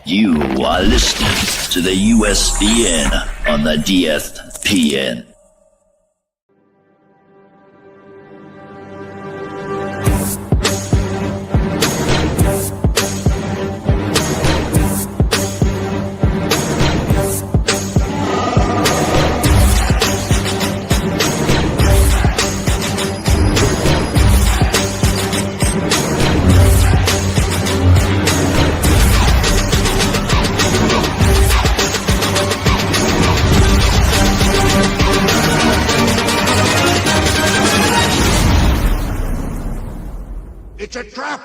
You are listening to the USDN on the DFPN. It's a trap!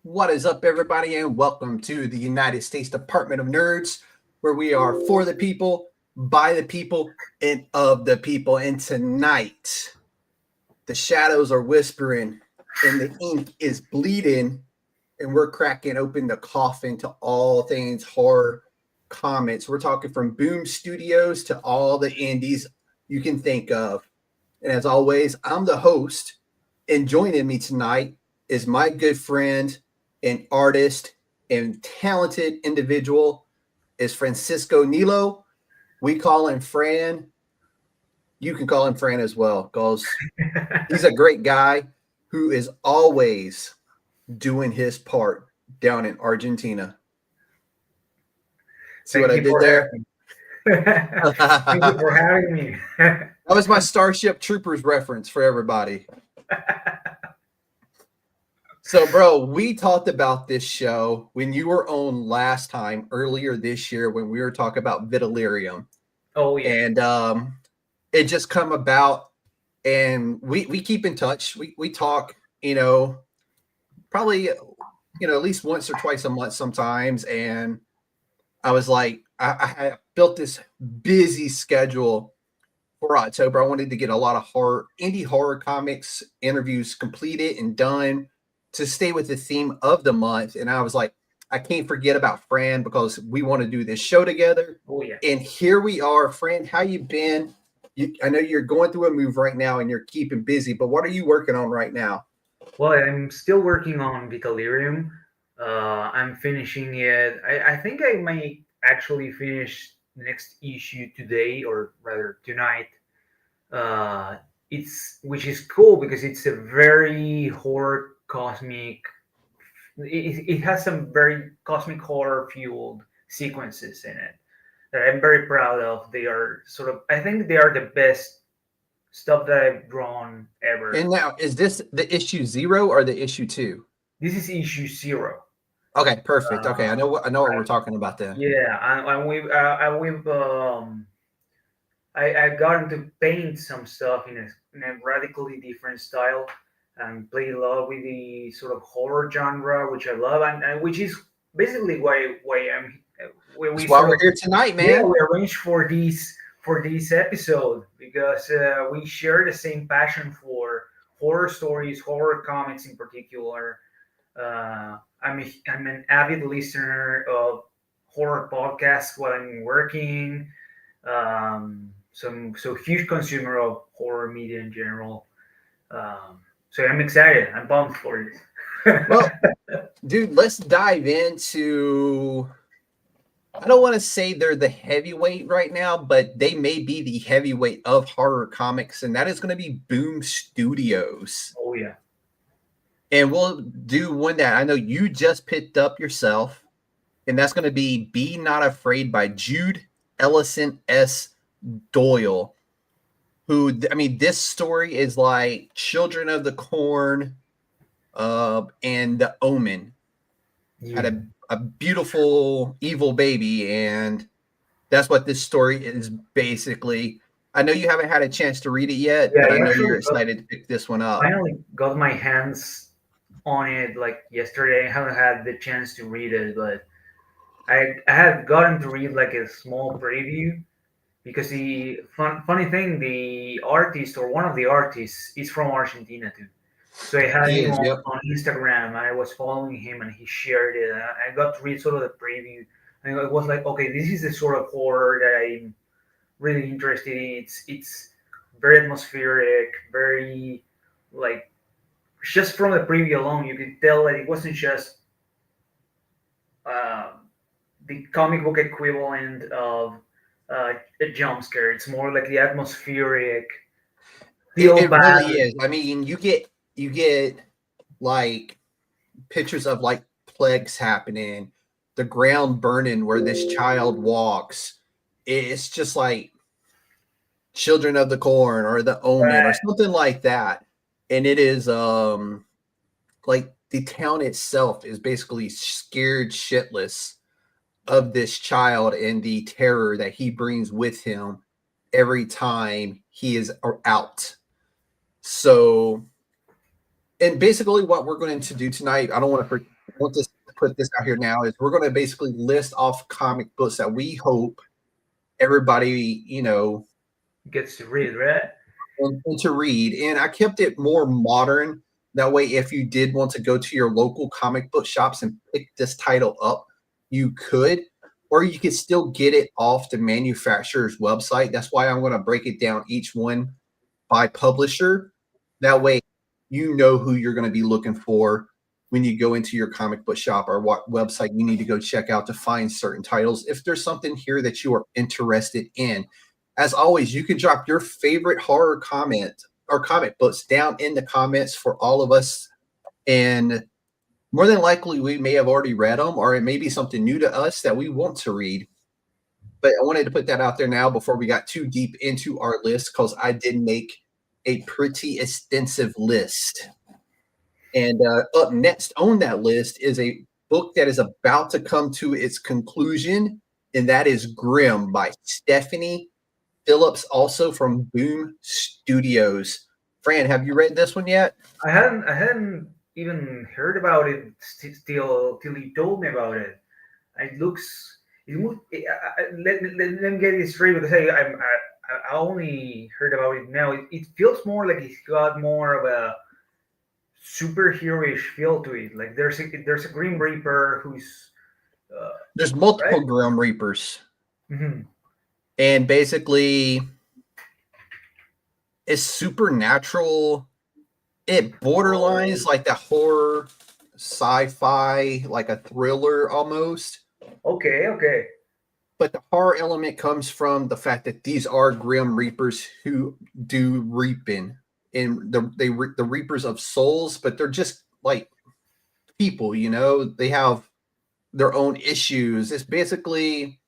What is up, everybody, and welcome to the United States Department of Nerds, where we are for the people, by the people, and of the people. And tonight, the shadows are whispering, and the ink is bleeding, and we're cracking open the coffin to all things horror comics. We're talking from Boom Studios to all the indies you can think of. And as always, I'm the host, and joining me tonight is my good friend and artist and talented individual is Francisco Hnilo. We call him Fran. You can call him Fran as well, because he's a great guy who is always doing his part down in Argentina. See what I did there? Thank you for having me. That was my Starship Troopers reference for everybody. So, bro, we talked about this show when you were on last time earlier this year when we were talking about Vitellarium. Oh, yeah. And it just come about, and we keep in touch. We talk, probably, at least once or twice a month sometimes. And I was like, I built this busy schedule for October. I wanted to get a lot of indie horror comics interviews completed and done to stay with the theme of the month. And I was like, I can't forget about Fran because we want to do this show together. Oh, yeah. And here we are. Fran, how you been? I know you're going through a move right now and you're keeping busy, but what are you working on right now? Well, I'm still working on Vitellarium. I'm finishing it. I think I might actually finish the next issue today, or rather tonight. Which is cool because it's a very horror cosmic. It has some very cosmic horror fueled sequences in it that I'm very proud of. They are I think they are the best stuff that I've drawn ever. And now, is this the issue 0 or the issue 2? This is issue 0. Okay, perfect. Okay, I know what we're talking about then. Yeah, I got into paint some stuff in a radically different style, and played a lot with the sort of horror genre, which I love, and which is basically why That's why we're here tonight, man. Yeah, we arranged for this episode because we share the same passion for horror stories, horror comics in particular. I'm an avid listener of horror podcasts while I'm working. So huge consumer of horror media in general. So I'm excited. I'm pumped for this. Well, dude, let's dive into. I don't want to say they're the heavyweight right now, but they may be the heavyweight of horror comics, and that is going to be Boom Studios. Oh, yeah. And we'll do one that I know you just picked up yourself, and that's going to be Be Not Afraid by Jude Ellison S. Doyle, who, I mean, this story is like Children of the Corn and The Omen. Yeah. Had a beautiful evil baby, and that's what this story is basically. I know you haven't had a chance to read it yet, Yeah, but I know actually you're excited to pick this one up. I finally got my hands on it like yesterday. I haven't had the chance to read it, but I had gotten to read like a small preview, because the funny thing, the artist or one of the artists is from Argentina too. So I had He him is. Yep. on Instagram, and I was following him, and he shared it. And I got to read sort of the preview, and it was like, okay, this is the sort of horror that I'm really interested in. It's very atmospheric, very like just from the preview alone, you could tell that it wasn't just the comic book equivalent of a jump scare. It's more like the atmospheric, feel It really bad. is. I mean, you get like pictures of like plagues happening, the ground burning where this child walks. It's just like Children of the Corn or The Omen or something like that. And it is like the town itself is basically scared shitless of this child and the terror that he brings with him every time he is out. So, and basically what we're going to do tonight, I don't want to put this out here now, is we're going to basically list off comic books that we hope everybody, Gets to read, right? and to read. And I kept it more modern. That way, if you did want to go to your local comic book shops and pick this title up, you could, or you could still get it off the manufacturer's website. That's why I'm going to break it down each one by publisher. That way, you know who you're going to be looking for when you go into your comic book shop or what website you need to go check out to find certain titles. If there's something here that you are interested in, as always, you can drop your favorite horror comment or comic books down in the comments for all of us. And more than likely, we may have already read them, or it may be something new to us that we want to read. But I wanted to put that out there now before we got too deep into our list, because I did make a pretty extensive list. And up next on that list is a book that is about to come to its conclusion, and that is Grimm by Stephanie Phillips, also from Boom Studios. Fran, have you read this one yet? I hadn't even heard about it till you told me about it. It looks. Let me get it straight, because I only heard about it now. It feels more like it's got more of a superhero-ish feel to it. Like there's a Grim Reaper who's There's multiple right. Grim Reapers. Mm-hmm. And basically, it's supernatural. It borderlines like the horror, sci-fi, like a thriller almost. Okay. But the horror element comes from the fact that these are Grim Reapers who do reaping, and the Reapers of souls, but they're just like people, They have their own issues. It's basically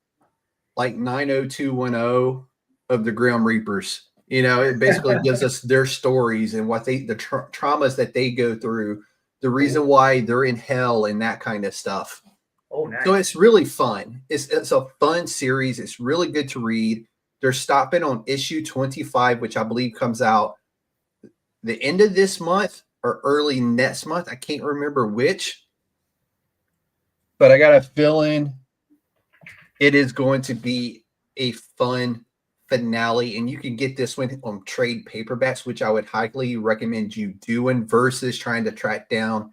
like 90210 of the Grim Reapers. It basically gives us their stories and what the traumas that they go through, the reason why they're in hell and that kind of stuff. Oh, nice. So it's really fun. It's a fun series. It's really good to read. They're stopping on issue 25, which I believe comes out the end of this month or early next month. I can't remember which, but I got a feeling it is going to be a fun finale, and you can get this one on trade paperbacks, which I would highly recommend you doing versus trying to track down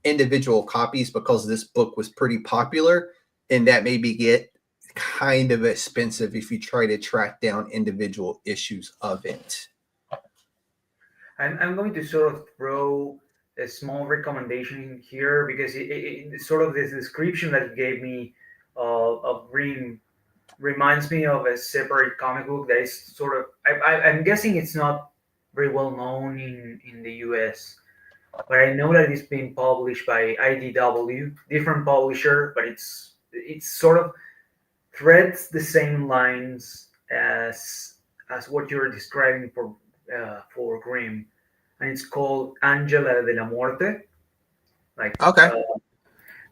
individual copies, because this book was pretty popular, and that maybe get kind of expensive if you try to track down individual issues of it. I'm going to sort of throw a small recommendation in here, because it sort of this description that you gave me of Grimm reminds me of a separate comic book that is sort of I'm guessing it's not very well known in the US, but I know that it's being published by IDW, different publisher, but it's sort of threads the same lines as what you're describing for Grimm, and it's called Angela de la Muerte. Like Okay.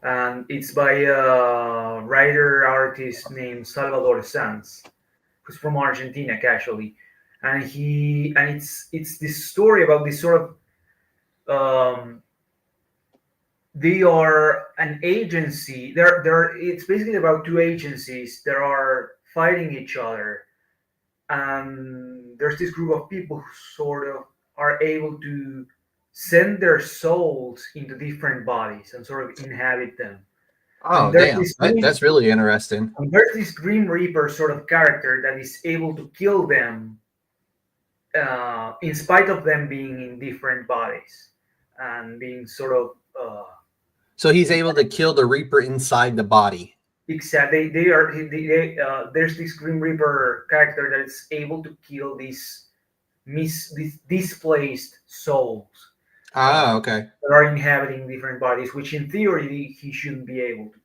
and it's by a writer artist named Salvador Sanz, who's from Argentina, casually, and it's this story about this sort of they are an agency. It's basically about two agencies that are fighting each other, and there's this group of people who sort of are able to send their souls into different bodies and sort of inhabit them. Oh, And there's damn. this Grim, That's really interesting. and there's this Grim Reaper sort of character that is able to kill them in spite of them being in different bodies and being sort of So he's able to kill the Reaper inside the body. exactly. There's this Grim Reaper character that is able to kill these displaced souls Okay. that are inhabiting different bodies, which in theory he shouldn't be able to.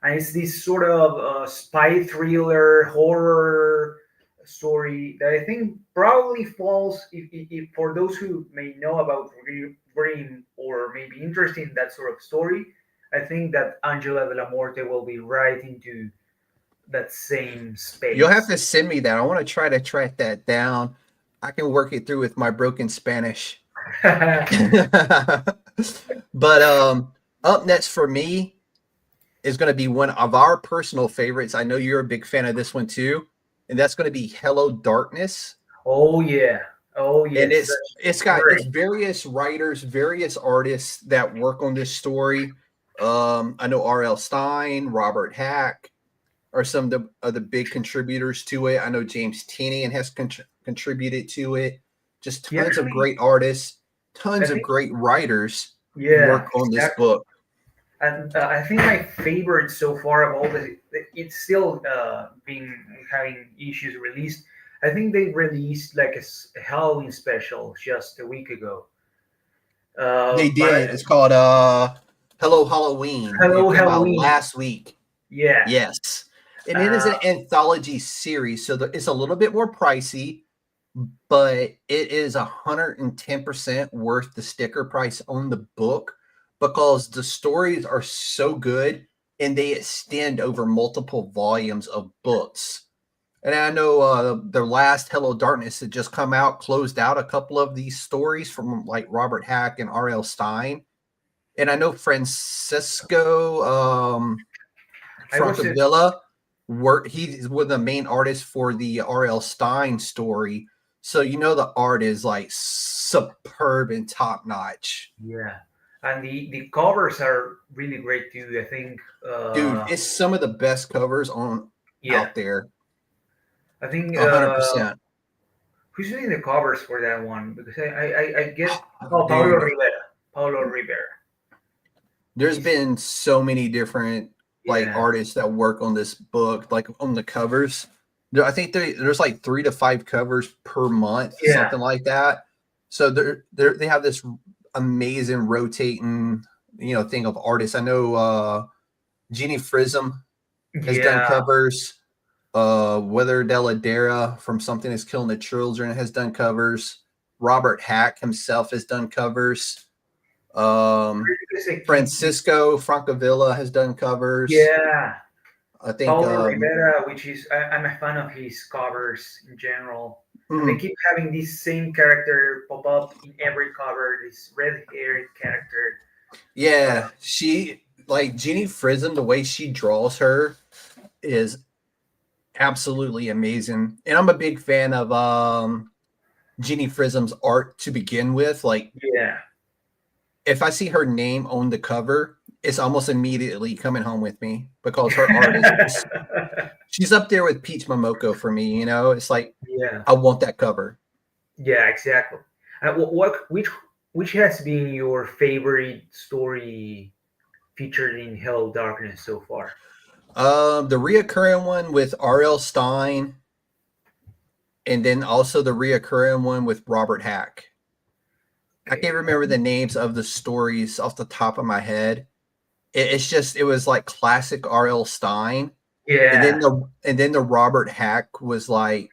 And it's this sort of spy thriller horror story that I think probably falls, if for those who may know about Grimm or may be interested in that sort of story, I think that Angela de la Morte will be right into that same space. You'll have to send me that. I want to try to track that down. I can work it through with my broken Spanish. But up next for me is going to be one of our personal favorites. I know you're a big fan of this one too, and that's going to be Hello Darkness. Oh yeah. And it's got various writers, various artists that work on this story. I know R.L. Stine, Robert Hack are some of the big contributors to it. I know James Tynion has contributed to it. Just tons of great artists, tons of great writers work on this book. And I think my favorite so far of all it's still having issues released. I think they released like a Halloween special just a week ago. They did. It's called Hello Halloween. Hello Halloween. Last week. Yeah. Yes. And it is an anthology series, so it's a little bit more pricey, but it is 110% worth the sticker price on the book because the stories are so good and they extend over multiple volumes of books. And I know their last Hello Darkness had just come out, closed out a couple of these stories from like Robert Hack and R.L. Stine. And I know Francisco Francavilla, he's one of the main artists for the R.L. Stine story. So, the art is like superb and top notch. Yeah. And the covers are really great too. I think, dude, it's some of the best covers out there. I think 100%. Who's doing the covers for that one? Because I get Paulo Rivera. There's been so many different artists that work on this book, like on the covers. I think there's like 3 to 5 covers per month, something like that. So they have this amazing rotating, thing of artists. I know Jeannie Frism has done covers. Weather Deladera from Something Is Killing the Children has done covers. Robert Hack himself has done covers. Francisco Francavilla has done covers. Yeah. I think Paulo Rivera, which is I'm a fan of his covers in general. Mm-hmm. They keep having this same character pop up in every cover, this red-haired character. Yeah, she Jeannie Frism, the way she draws her is absolutely amazing. And I'm a big fan of Jeannie Frism's art to begin with. If I see her name on the cover, it's almost immediately coming home with me because her art is she's up there with Peach Momoko for me, It's like I want that cover. Yeah, exactly. Which has been your favorite story featured in Hello Darkness so far? The reoccurring one with R.L. Stine, and then also the reoccurring one with Robert Hack. I can't remember the names of the stories off the top of my head. It was like classic R.L. Stine. Yeah. And then the Robert Hack was like,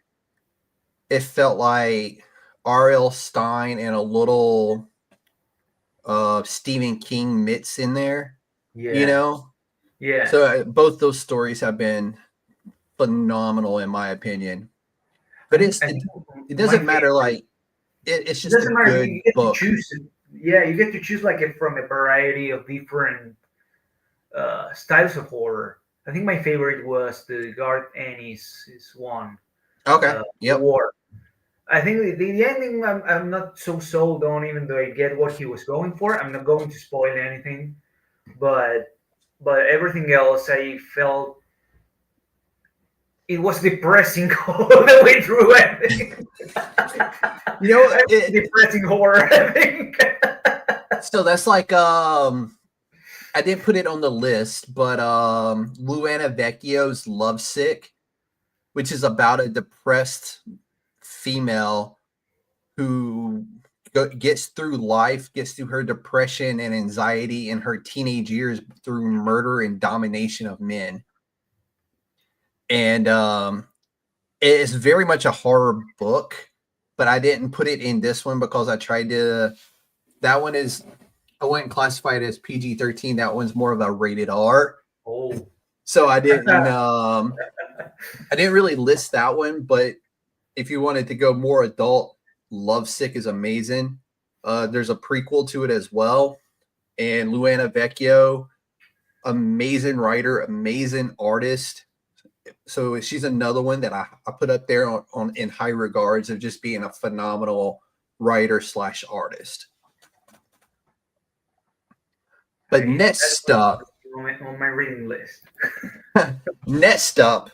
it felt like R.L. Stine and a little Stephen King mix in there. Yeah. Yeah. So both those stories have been phenomenal in my opinion. But it doesn't matter. It's just a good book. You get to choose from a variety of different styles of horror. I think my favorite was the Garth Ennis one. Okay. Yep. war. I think the ending I'm not so sold on, even though I get what he was going for. I'm not going to spoil anything, but everything else I felt it was depressing all the way through. I think. You know, Depressing horror. I think. so that's like I didn't put it on the list, but Luana Vecchio's Lovesick, which is about a depressed female who gets through life, gets through her depression and anxiety in her teenage years through murder and domination of men. And it is very much a horror book, but I didn't put it in this one because I tried to. That one is, I wouldn't classify it as PG-13. That one's more of a rated R. Oh. So I didn't really list that one, but if you wanted to go more adult, Lovesick is amazing. There's a prequel to it as well. And Luana Vecchio, amazing writer, amazing artist. So she's another one that I put up there on in high regards of just being a phenomenal writer / artist. But next up, on my reading list. next up,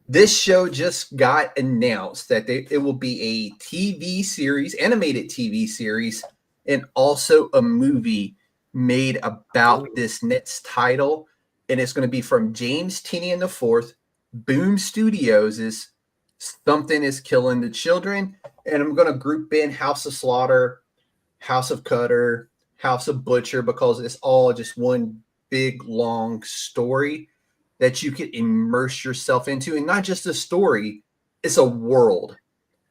this show just got announced that it will be a TV series, animated TV series, and also a movie made about this next title. And it's going to be from James Tynion IV, Boom Studios' is Something is Killing the Children. And I'm going to group in House of Slaughter, House of Cutter, House of Butcher, because it's all just one big, long story that you can immerse yourself into. And not just a story, it's a world.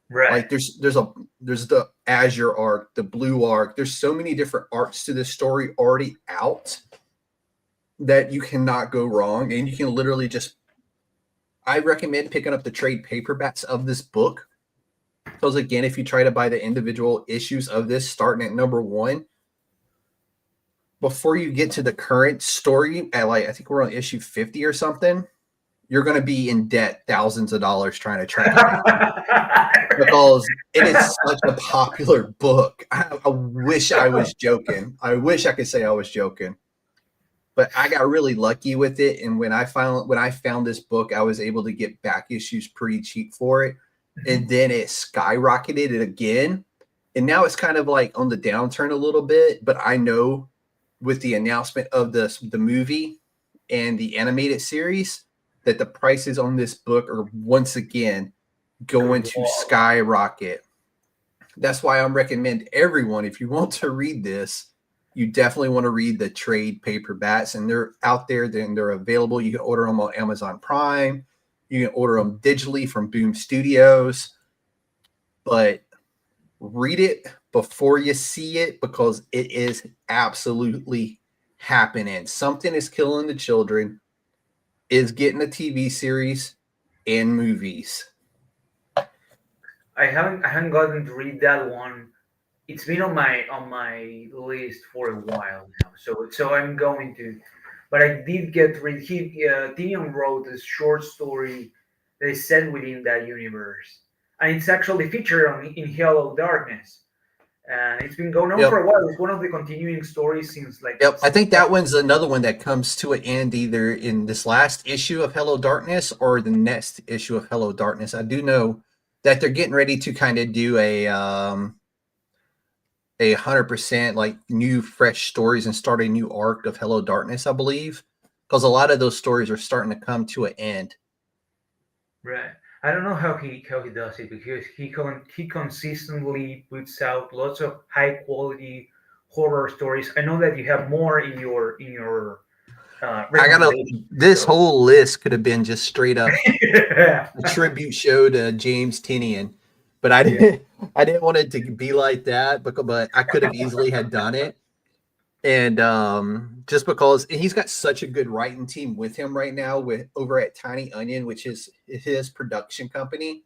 Right. Like there's the Azure arc, the Blue arc. There's so many different arcs to this story already out that you cannot go wrong. And you can literally just, I recommend picking up the trade paperbacks of this book. Because again, if you try to buy the individual issues of this starting at number 1, before you get to the current story at I think we're on issue 50 or something, you're going to be in debt thousands of dollars trying to track it because it is such a popular book. I wish I was joking. I wish I could say I was joking, but I got really lucky with it. And when I found this book, I was able to get back issues pretty cheap for it. And then it skyrocketed it again. And now it's kind of like on the downturn a little bit, but I know with the announcement of the movie and the animated series that the prices on this book are once again going to skyrocket. That's why I'm recommend everyone, if you want to read this, you definitely want to read the trade paperbacks, and they're out there, then they're available. You can order them on Amazon Prime. You can order them digitally from Boom Studios, but read it before you see it because it is absolutely happening. Something is Killing the Children is getting a TV series and movies. I haven't gotten to read that one. It's been on my list for a while now, so I'm going to. But I did get to read. Tynion wrote a short story that is set within that universe, and it's actually featured in Hello Darkness. And it's been going on for a while. It's one of the continuing stories since Yep, I think that one's another one that comes to an end either in this last issue of Hello Darkness or the next issue of Hello Darkness. I do know that they're getting ready to kind of do a 100% like new fresh stories and start a new arc of Hello Darkness, I believe, because a lot of those stories are starting to come to an end. Right. I don't know how he does it because he consistently puts out lots of high quality horror stories. I know that you have more in your this whole list could have been just straight up a tribute show to James Tynion, but I didn't want it to be like that, but I could have easily had done it. And just because he's got such a good writing team with him right now over at Tiny Onion, which is his production company,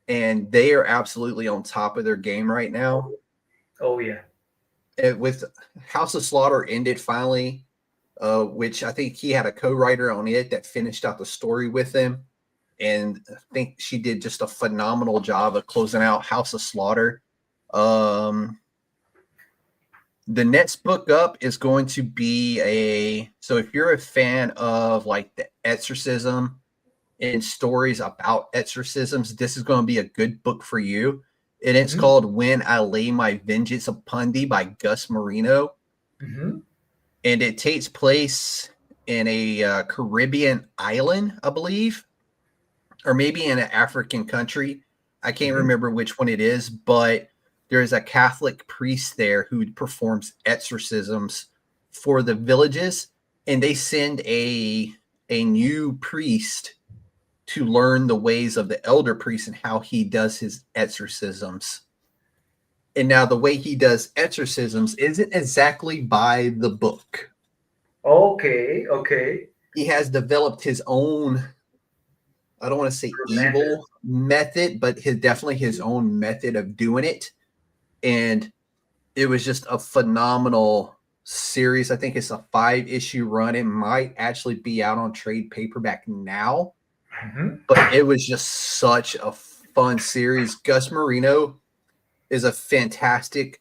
and they are absolutely on top of their game right now. Oh yeah. With House of Slaughter ended finally, which I think he had a co-writer on it that finished out the story with him. and I think she did just a phenomenal job of closing out House of Slaughter. The next book up is going to be so if you're a fan of like the exorcism and stories about exorcisms, this is going to be a good book for you. And it's called When I Lay My Vengeance Upon Thee by Gus Marino. And it takes place in a Caribbean island, I believe, or maybe in an African country. I can't remember which one it is, but there's a Catholic priest there who performs exorcisms for the villages, and they send a new priest to learn the ways of the elder priest and how he does his exorcisms. And now the way he does exorcisms isn't exactly by the book. Okay. He has developed his own, I don't want to say evil method, but definitely his own method of doing it. And it was just a phenomenal series. I think it's a 5-issue run. It might actually be out on trade paperback now. But it was just such a fun series. Gus Marino is a fantastic.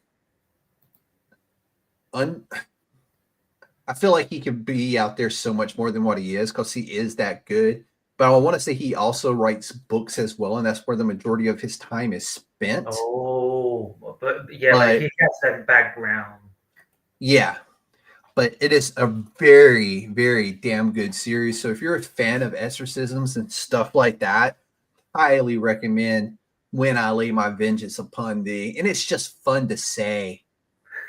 I feel like he could be out there so much more than what he is because he is that good. But I want to say he also writes books as well, and that's where the majority of his time is spent. But he has that background. Yeah. But it is a very, very damn good series. So if you're a fan of exorcisms and stuff like that, highly recommend When I Lay My Vengeance Upon Thee. And it's just fun to say.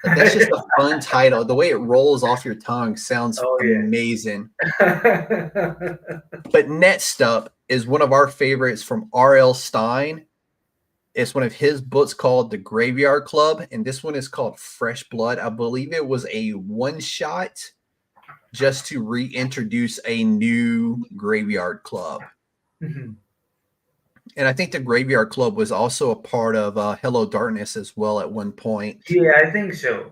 Like, that's just a fun title. The way it rolls off your tongue sounds amazing. But next up is one of our favorites from R.L. Stine. It's one of his books called The Graveyard Club, and this one is called Fresh Blood. I believe it was a one-shot just to reintroduce a new Graveyard Club. And I think the Graveyard Club was also a part of Hello Darkness as well at one point. Yeah, I think so.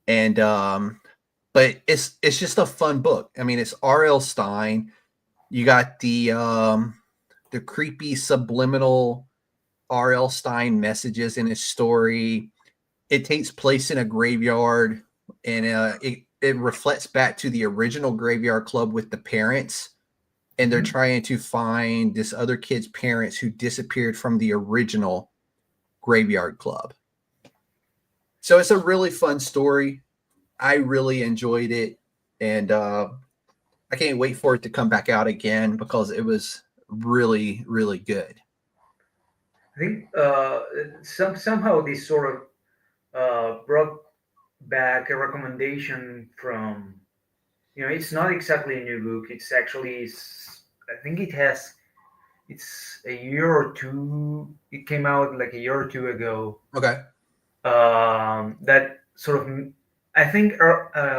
And but it's just a fun book. I mean, it's R.L. Stine. You got the creepy subliminal R.L. Stine messages in his story. It takes place in a graveyard, and it reflects back to the original Graveyard Club with the parents, and they're trying to find this other kid's parents who disappeared from the original Graveyard Club. So it's a really fun story. I really enjoyed it, and I can't wait for it to come back out again because it was really, really good. I think somehow this sort of brought back a recommendation from, it's not exactly a new book. It's actually, I think it's a year or two. It came out like a year or two ago. Okay. That sort of, I think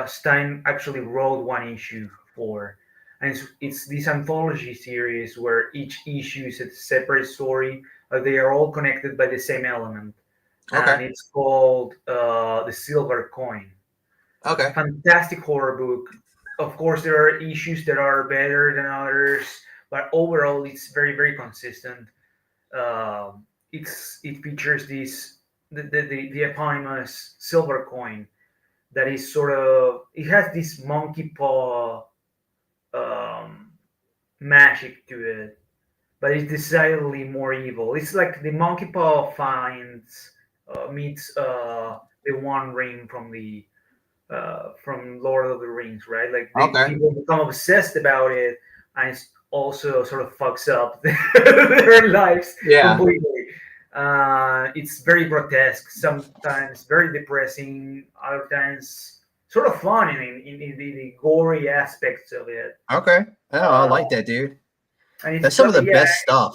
Stein actually wrote one issue for, and it's this anthology series where each issue is a separate story. They are all connected by the same element. Okay. And it's called The Silver Coin. Okay. Fantastic horror book. Of course, there are issues that are better than others, but overall, it's very, very consistent. It features the eponymous silver coin that is it has this monkey paw magic to it, but it's decidedly more evil. It's like the monkey paw finds meets the One Ring from Lord of the Rings, right? Like people become obsessed about it, and it's also sort of fucks up their lives completely. It's very grotesque, sometimes very depressing, other times sort of fun in the gory aspects of it. Okay. Oh, I like that, dude. And that's some of the best stuff.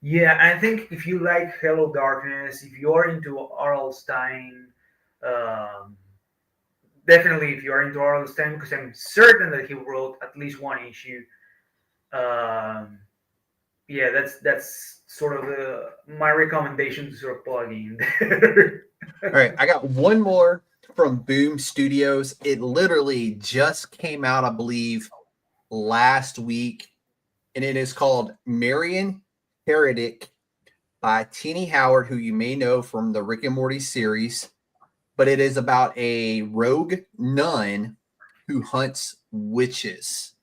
Yeah, I think if you like Hello Darkness, if you're into R.L. Stine, definitely if you're into R.L. Stine, because I'm certain that he wrote at least one issue. Yeah, that's sort of my recommendation to sort of plug in there. All right, I got one more from Boom Studios. It literally just came out, I believe, last week. and it is called Marion Heretic by Teenie Howard, who you may know from the Rick and Morty series. But it is about a rogue nun who hunts witches.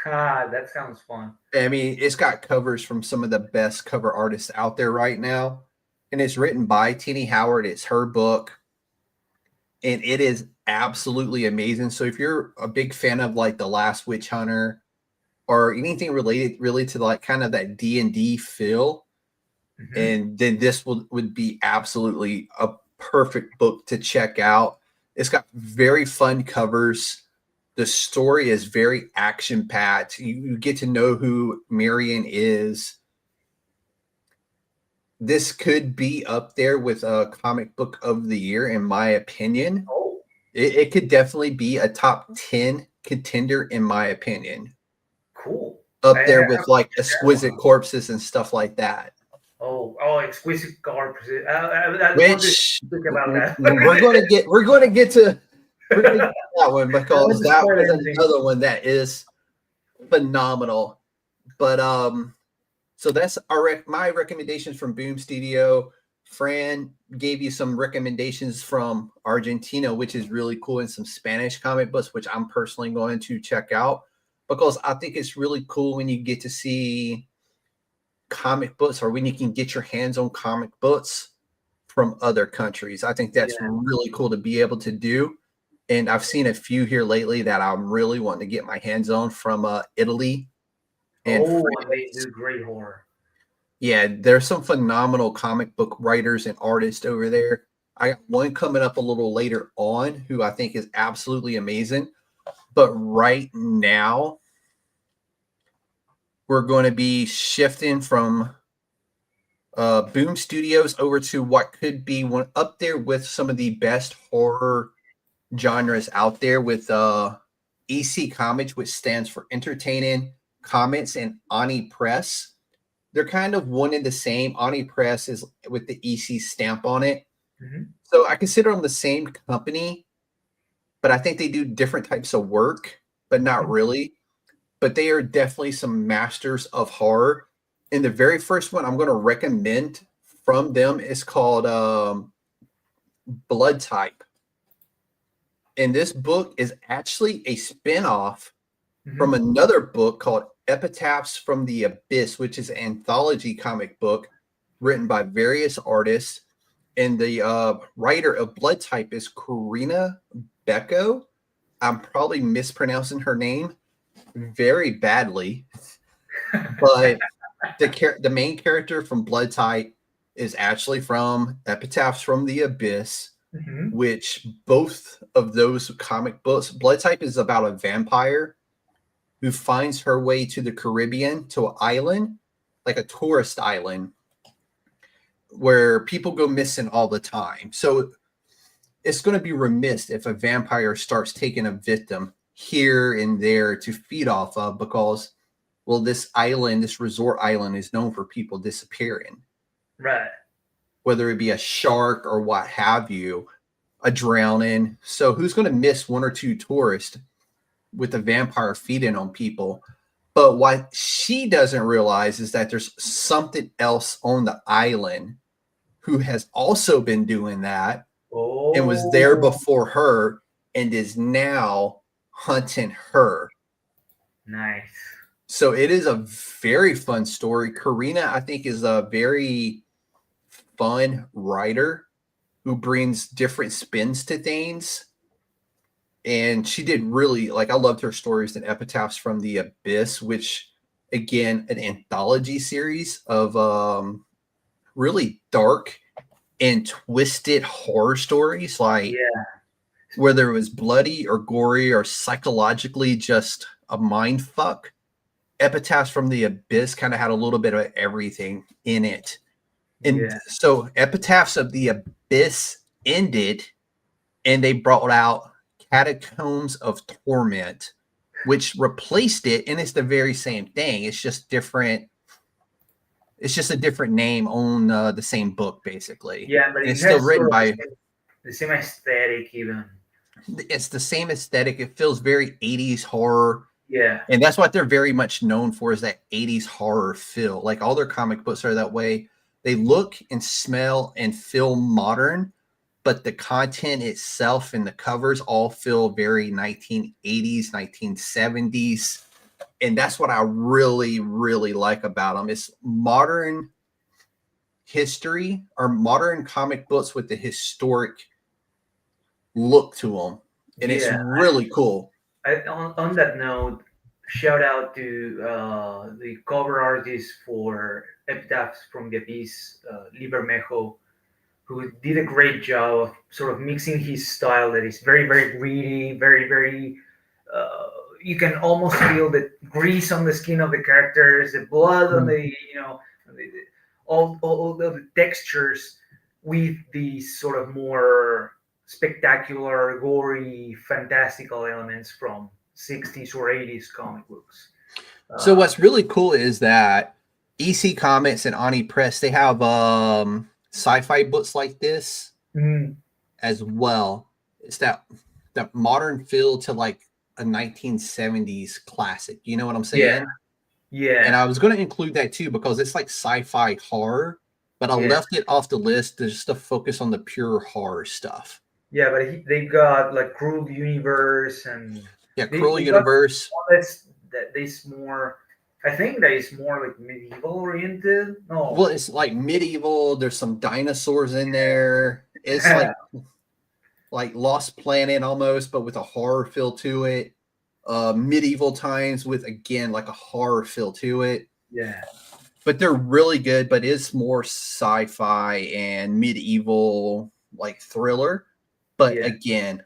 That sounds fun. I mean, it's got covers from some of the best cover artists out there right now. And it's written by Teenie Howard. It's her book. And it is absolutely amazing. So if you're a big fan of like The Last Witch Hunter or anything related really to like kind of that D&D feel, and then this would be absolutely a perfect book to check out. It's got very fun covers. The story is very action-packed. You get to know who Marion is. This could be up there with a comic book of the year, in my opinion. Oh, It could definitely be a top 10 contender, in my opinion. cool. Up there with like Exquisite Corpses and stuff like that. Oh, Exquisite Corpses. Which Think about that. we're going to get to that one, because that was another one that is phenomenal. But so that's my recommendations from Boom Studio. Fran gave you some recommendations from Argentina, which is really cool, and some Spanish comic books, which I'm personally going to check out, because I think it's really cool when you get to see comic books, or when you can get your hands on comic books from other countries. I think that's really cool to be able to do. And I've seen a few here lately that I'm really wanting to get my hands on from Italy. And they do great horror. Yeah, there's some phenomenal comic book writers and artists over there. I got one coming up a little later on who I think is absolutely amazing. But right now, we're going to be shifting from Boom Studios over to what could be one up there with some of the best horror genres out there, with EC Comics, which stands for Entertaining Comics, and Oni Press. They're kind of one and the same. Oni Press is with the EC stamp on it. So I consider them the same company, but I think they do different types of work, but not really. But they are definitely some masters of horror. And the very first one I'm going to recommend from them is called Blood Type. And this book is actually a spinoff from another book called Epitaphs from the Abyss, which is an anthology comic book written by various artists. And the writer of Blood Type is Karina Becco. I'm probably mispronouncing her name very badly, but the main character from Blood Type is actually from Epitaphs from the Abyss, which both of those comic books, Blood Type is about a vampire who finds her way to the Caribbean, to an island, like a tourist island, where people go missing all the time. So it's going to be remiss if a vampire starts taking a victim here and there to feed off of, because, well, this island, this resort island, is known for people disappearing. Right. Whether it be a shark or what have you, a drowning. So who's going to miss one or two tourists with a vampire feeding on people? But what she doesn't realize is that there's something else on the island who has also been doing that and was there before her and is now hunting her. Nice. So it is a very fun story. Karina, I think, is a very fun writer who brings different spins to things. And she did really, like, I loved her stories in Epitaphs from the Abyss, which, again, an anthology series of really dark and twisted horror stories, like whether it was bloody or gory or psychologically just a mind fuck. Epitaphs from the Abyss kind of had a little bit of everything in it. And so Epitaphs of the Abyss ended, and they brought out Catacombs of Torment, which replaced it, and it's the very same thing. It's just different. It's just a different name on the same book, basically. Yeah, but it's still written by the same aesthetic, even. It's the same aesthetic. It feels very 80s horror. Yeah. And that's what they're very much known for, is that 80s horror feel. Like all their comic books are that way. They look and smell and feel modern, but the content itself and the covers all feel very 1980s, 1970s. And that's what I really, really like about them. It's modern history or modern comic books with the historic look to them. And it's Yeah. really cool. On that note, shout out to the cover artist for Epitaphs from the Abyss, Libermejo, who did a great job of sort of mixing his style that is very, very gritty, very, very. You can almost feel the grease on the skin of the characters, the blood on the, all the textures with these sort of more spectacular, gory, fantastical elements from 60s or 80s comic books. So what's really cool is that EC Comics and Oni Press, they have sci-fi books like this as well. It's that modern feel to like a 1970s classic. You know what I'm saying? Yeah. And I was going to include that too because it's like sci-fi horror, but I left it off the list just to focus on the pure horror stuff. Yeah, but they got like Cruel Universe and Cruel Universe. That's more. I think that is more like medieval oriented. No, well, it's like medieval. There's some dinosaurs in there. It's like Lost Planet almost, but with a horror feel to it. Medieval times with again like a horror feel to it. Yeah, but they're really good. But it's more sci-fi and medieval like thriller. But again,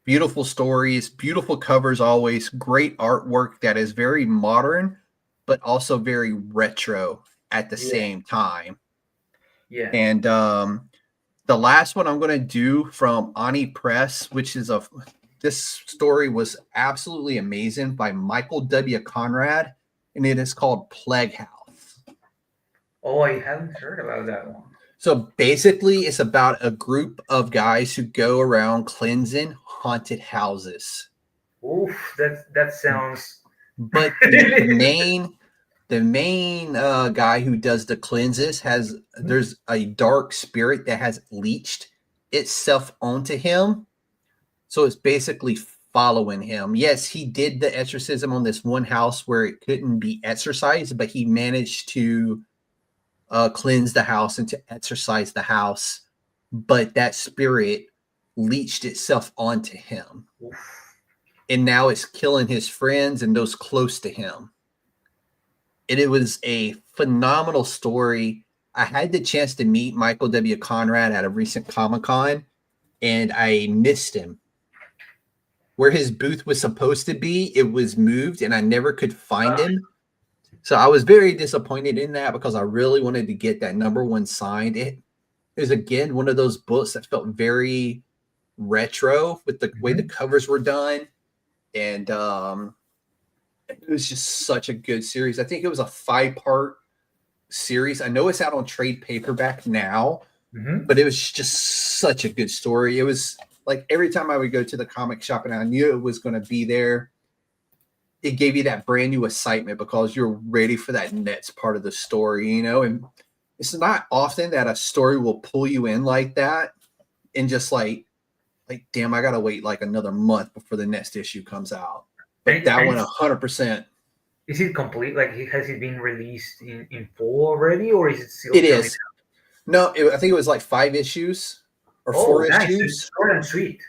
beautiful stories, beautiful covers, always great artwork that is very modern, but also very retro at the same time. Yeah. And the last one I'm going to do from Oni Press, which is this story was absolutely amazing by Michael W. Conrad, and it is called Plague House. Oh, I haven't heard about that one. So basically, it's about a group of guys who go around cleansing haunted houses. Oof, that sounds. But the main guy who does the cleanses there's a dark spirit that has leached itself onto him. So it's basically following him. Yes, he did the exorcism on this one house where it couldn't be exorcised, but he managed to cleanse the house and to exorcise the house. But that spirit leached itself onto him. And now it's killing his friends and those close to him. And it was a phenomenal story. I had the chance to meet Michael W. Conrad at a recent Comic-Con, and I missed him. Where his booth was supposed to be, it was moved, and I never could find him. So I was very disappointed in that because I really wanted to get that #1 signed. It was, again, one of those books that felt very retro with the way the covers were done. And it was just such a good series. I think it was a 5-part series. I know it's out on trade paperback now, but it was just such a good story. It was like every time I would go to the comic shop and I knew it was going to be there, it gave you that brand new excitement because you're ready for that next part of the story, and it's not often that a story will pull you in like that and just like, damn, I got to wait like another month before the next issue comes out. But that one 100%. Is it complete? Like, has it been released in full already, or is it still? It is. No, I think it was like 5 issues or 4 issues. It's short and sweet.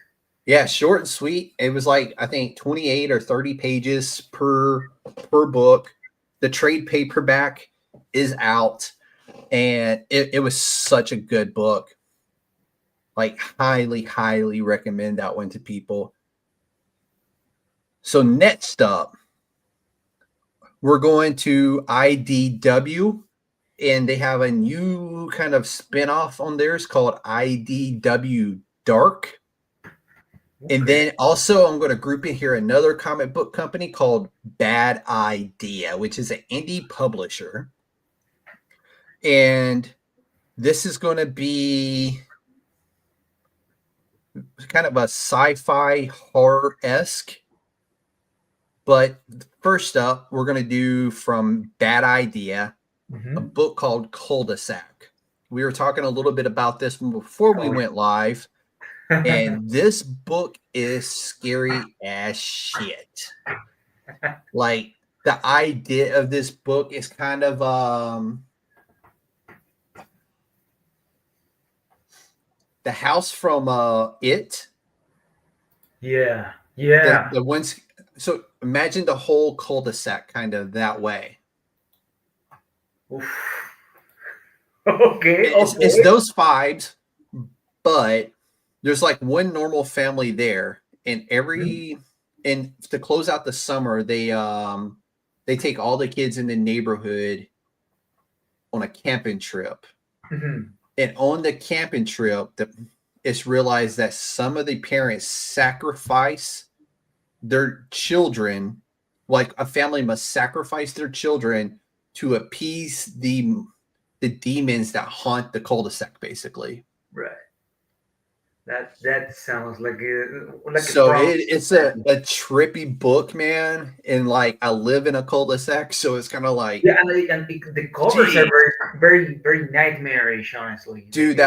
Yeah, short and sweet. It was like, I think 28 or 30 pages per book. The trade paperback is out, and it was such a good book. Like, highly, highly recommend that one to people. So next up, we're going to IDW, and they have a new kind of spinoff on theirs called IDW Dark. And then also I'm going to group in here another comic book company called Bad Idea, which is an indie publisher. And this is going to be kind of a sci-fi horror-esque. But first up, we're going to do from Bad Idea, a Mhm. book called Cul-de-sac. We were talking a little bit about this before we went live, and this book is scary as shit. Like, the idea of this book is kind of the house from It. Yeah. Yeah. The ones. So imagine the whole cul-de-sac kind of that way. Oof. Okay. It's Okay. those vibes, but there's like one normal family there, and to close out the summer, they take all the kids in the neighborhood on a camping trip. Mhm. And on the camping trip, it's realized that some of the parents sacrifice their children, like a family must sacrifice their children to appease the demons that haunt the cul-de-sac, basically. Right. That sounds like a So problem. it's a trippy book, man. And like I live in a cul-de-sac, so it's kind of like, Yeah, and the covers are gee, very nightmarish, honestly. dude,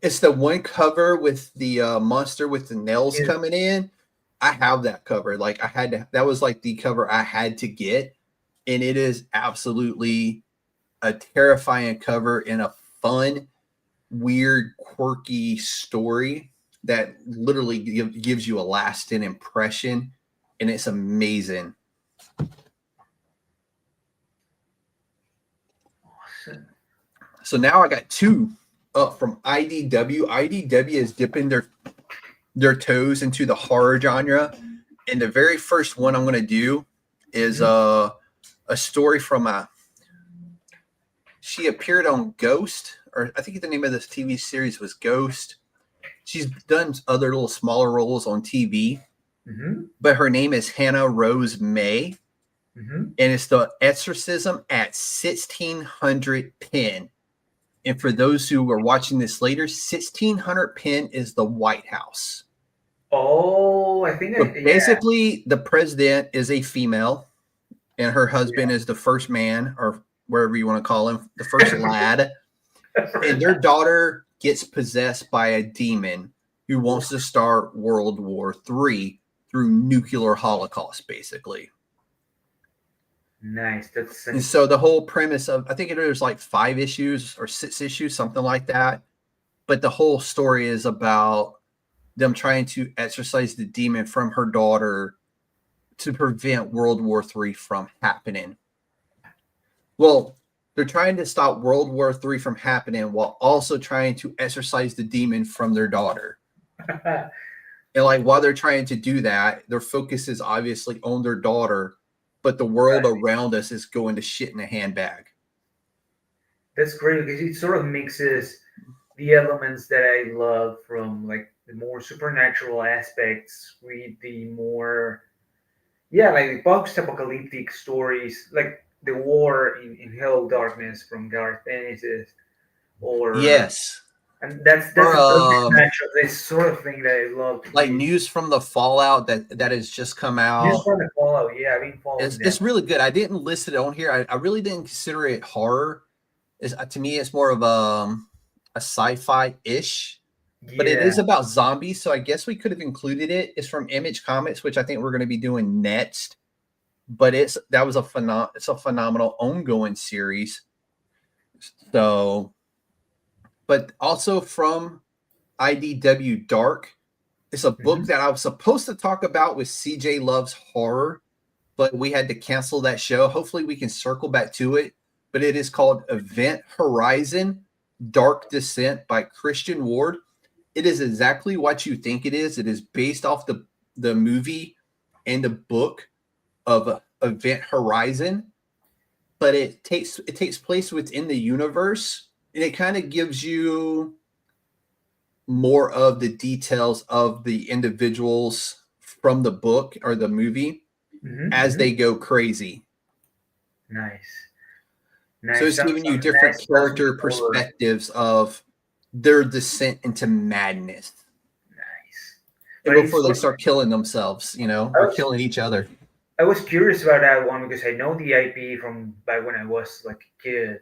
it's the one cover with the monster with the nails It's- coming in. I have that cover. Like that was like the cover I had to get. And it is absolutely a terrifying cover and a fun, weird, quirky story that literally gives you a lasting impression, and it's amazing. So now I got two up from IDW. IDW is dipping their toes into the horror genre, and the very first one I'm going to do is a story from she appeared on Ghost, or I think the name of this TV series was Ghost. She's done other little smaller roles on TV, but her name is Hannah Rose May, and it's the Exorcism at 1600 Penn. And for those who are watching this later, 1600 Penn is the White House. Oh, I think So basically, the president is a female, and her husband is the first man, or wherever you want to call him, the first lad. And their daughter gets possessed by a demon who wants to start World War III through nuclear holocaust, basically. Nice. And so the whole premise of, I think there's like 5 issues or 6 issues, something like that. But the whole story is about them trying to exorcise the demon from her daughter to prevent World War III from happening. Well, they're trying to stop World War III from happening while also trying to exorcise the demon from their daughter. And like while they're trying to do that, their focus is obviously on their daughter, but the world around us is going to shit in a handbag. That's great because it sort of mixes the elements that I love from like the more supernatural aspects with the more, like post-apocalyptic stories, like the war in Hello Darkness from Garth Ennis, or Yes. and that's Or, a perfect match of this sort of thing that I love. Like News from the Fallout that has just come out. News from the Fallout, yeah, I've been following that. It's really good. I didn't list it on here. I really didn't consider it horror. To me, it's more of a sci-fi-ish, but it is about zombies. So I guess we could have included it. It's from Image Comics, which I think we're going to be doing next. But it's a phenomenal ongoing series. So, but also from IDW Dark, it's a book that I was supposed to talk about with CJ Loves Horror, but we had to cancel that show. Hopefully we can circle back to it. But it is called Event Horizon Dark Descent by Christian Ward. It is exactly what you think it is. It is based off the movie and the book of Event Horizon, but it takes place within the universe, and it kind of gives you more of the details of the individuals from the book or the movie as they go crazy. Nice. So it's giving you different character perspectives of their descent into madness. Nice. And before they start killing themselves, or killing each other. I was curious about that one because I know the IP from back when I was like a kid,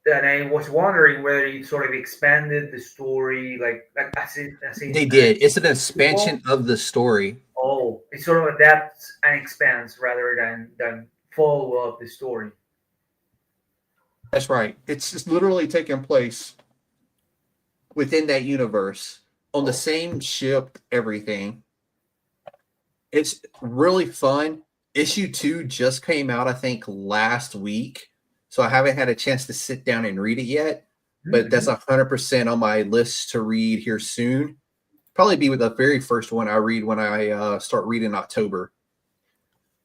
and I was wondering whether it sort of expanded the story, like as They in did. It's an sequel. expansion of the story. Oh, it sort of adapts and expands rather than follow up the story. That's right. It's just literally taking place within that universe on the Oh, same ship, everything. It's really fun. Issue 2 just came out, I think, last week. So I haven't had a chance to sit down and read it yet. But that's mhm. 100% on my list to read here soon. Probably be with the very first one I read when I start reading October.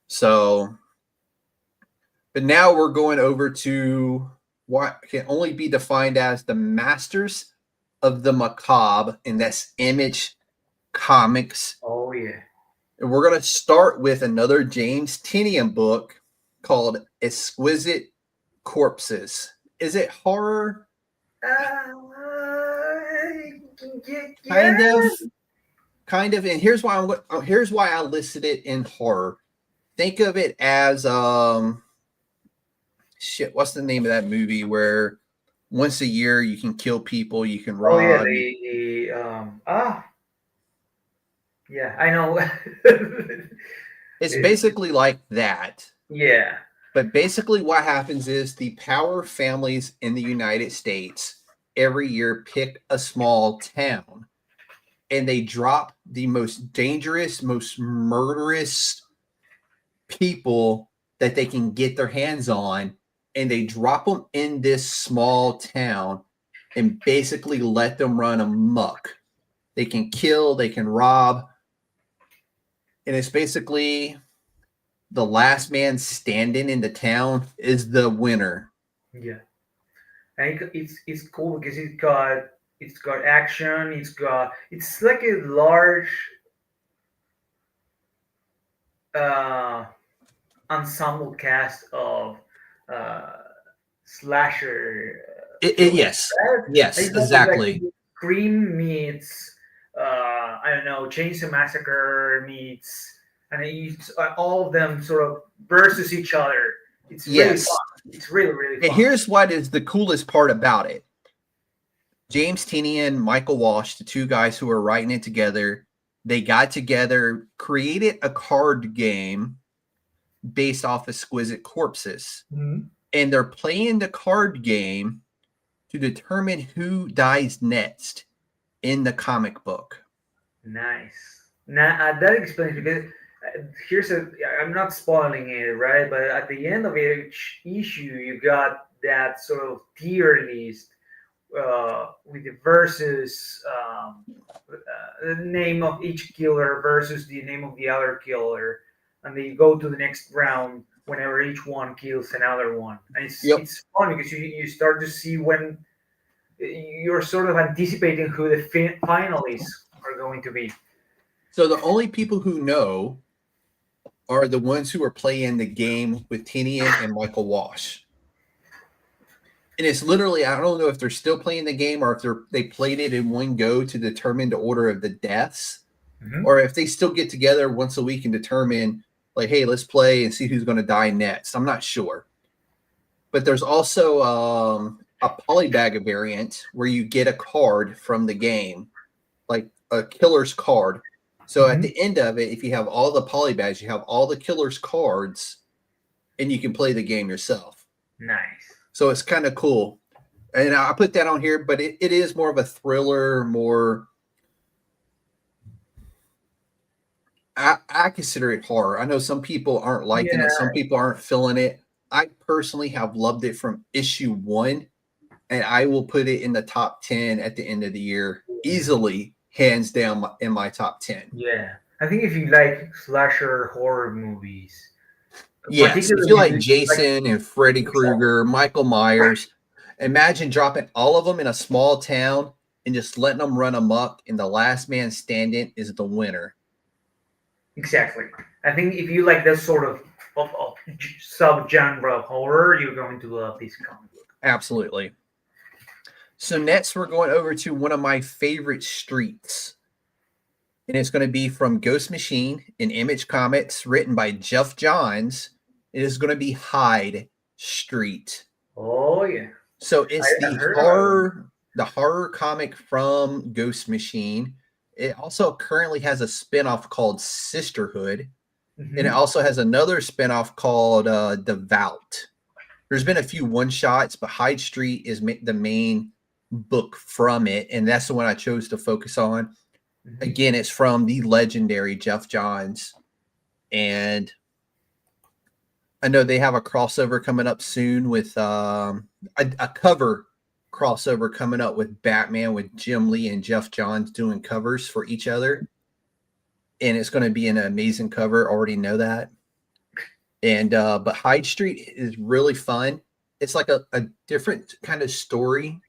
So, but now we're going over to what can only be defined as the Masters of the Macabre, and that's Image Comics. Oh yeah. And we're going to start with another James Tynion book called Exquisite Corpses. Is it horror? Yeah. Kind of. Kind of. And here's why I listed it in horror. Think of it as shit, what's the name of that movie where once a year you can kill people, you can Oh yeah. rob. Yeah. I know. It's It- basically like that. yeah. But basically, what happens is the power families in the United States every year pick a small town and they drop the most dangerous, most murderous people that they can get their hands on, and they drop them in this small town and basically let them run amok. They can kill, they can rob, and it's basically the last man standing in the town is the winner. Yeah. And it's cool because it's got action. It's like a large uh, ensemble cast of uh, slasher films. Yes, Right? yes, It's like exactly. Grimm meets I don't know, Chainsaw Massacre meets, and it's all of them sort of versus each other. It's really Yes. fun. It's really really And fun. here's what is the coolest part about it. James Tynion, Michael Walsh, the two guys who are writing it together, they got together, created a card game based off Exquisite Corpses. Mhm. And they're playing the card game to determine who dies next in the comic book. Nice. Now that explains because here's a. I'm not spoiling it, right? But at the end of each issue, you got that sort of tier list with the versus the name of each killer versus the name of the other killer, and then you go to the next round whenever each one kills another one. And Yep. it's fun because you start to see when you're sort of anticipating who the finalists are going to be. So the only people who know are the ones who are playing the game with Tynion and Michael Walsh. And it's literally, I don't know if they're still playing the game or if they played it in one go to determine the order of the deaths, Mhm. or if they still get together once a week and determine, like, hey, let's play and see who's going to die next. I'm not sure. But there's also a polybag variant where you get a card from the game, like a killer's card. So at the end of it, if you have all the polybags, you have all the killer's cards, and you can play the game yourself. Nice. So it's kind of cool. And I put that on here, but it is more of a thriller, more. I consider it horror. I know some people aren't liking Yeah. it, some people aren't feeling it. I personally have loved it from issue 1, and I will put it in the top 10 at the end of the year, easily, hands down in my top 10. Yeah. I think if you like slasher horror movies, Yes, if you like particularly like Jason and Freddy Krueger, Michael Myers, imagine dropping all of them in a small town and just letting them run amok, and the last man standing is the winner. exactly. I think if you like this sort of sub-genre of horror, you're going to love this comic book. Absolutely. So next, we're going over to one of my favorite streets. And it's going to be from Ghost Machine and Image Comics, written by Jeff Johns. It is going to be Hyde Street. Oh yeah. So it's I've heard about the horror comic from Ghost Machine. It also currently has a spinoff called Sisterhood, it. and it also has another spinoff called Devout. There's been a few one-shots, but Hyde Street is the main book from it, and that's the one I chose to focus on. Mhm. Again, it's from the legendary Jeff Johns, and I know they have a crossover coming up soon with a cover crossover coming up with Batman, with Jim Lee and Jeff Johns doing covers for each other. And it's going to be an amazing cover. Already know that. And but Hyde Street is really fun. It's like a different kind of story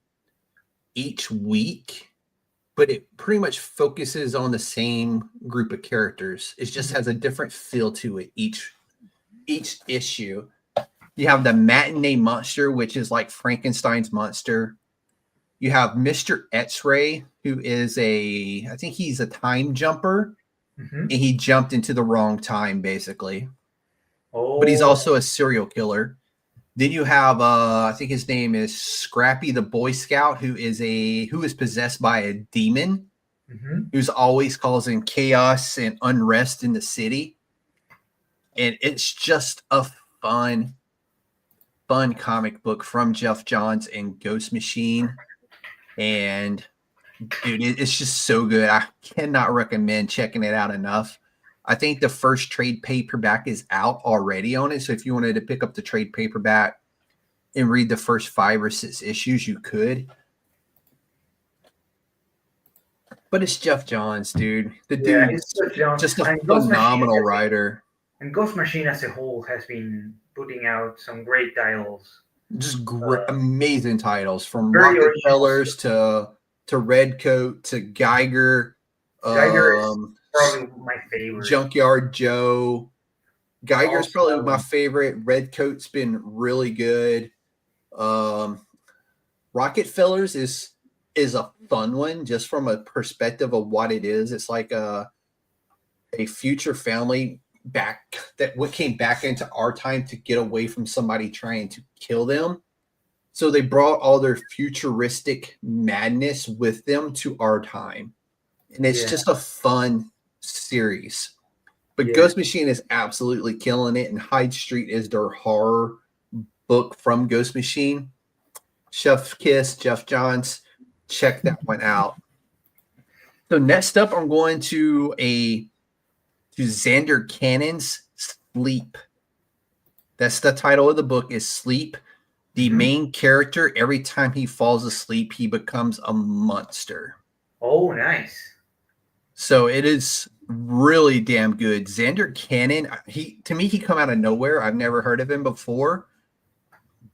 each week, but it pretty much focuses on the same group of characters. It just has a different feel to it each issue. You have the matinee monster, which is like Frankenstein's monster. You have Mr. X-Ray, who is I think he's a time jumper, and he jumped into the wrong time, basically. Oh. But he's also a serial killer. Then you have I think his name is Scrappy the Boy Scout, who is possessed by a demon, who's always causing chaos and unrest in the city. And it's just a fun comic book from Jeff Johns and Ghost Machine. And dude, it's just so good. I cannot recommend checking it out enough. I think the first trade paperback is out already on it. So if you wanted to pick up the trade paperback and read the first 5 or 6 issues, you could. But it's Jeff Johns, dude. The dude is just a phenomenal writer. And Ghost Machine as a whole has been putting out some great titles. Just great, amazing titles, from Rockefellers to Redcoat to Geiger. Geiger is probably my favorite. Junkyard Joe. Geiger's probably my favorite. Redcoat's been really good. Rockefellers is a fun one, just from a perspective of what it is. It's like a future family came back into our time to get away from somebody trying to kill them. So they brought all their futuristic madness with them to our time. And it's just a fun series. But Ghost Machine is absolutely killing it, and Hyde Street is their horror book from Ghost Machine. Chef Kiss, Jeff Johns, check that one out. So next up, I'm going to Xander Cannon's Sleep. That's the title of the book, is Sleep. The main character, every time he falls asleep, he becomes a monster. Oh, nice. So it is really damn good. Xander Cannon, he come out of nowhere. I've never heard of him before.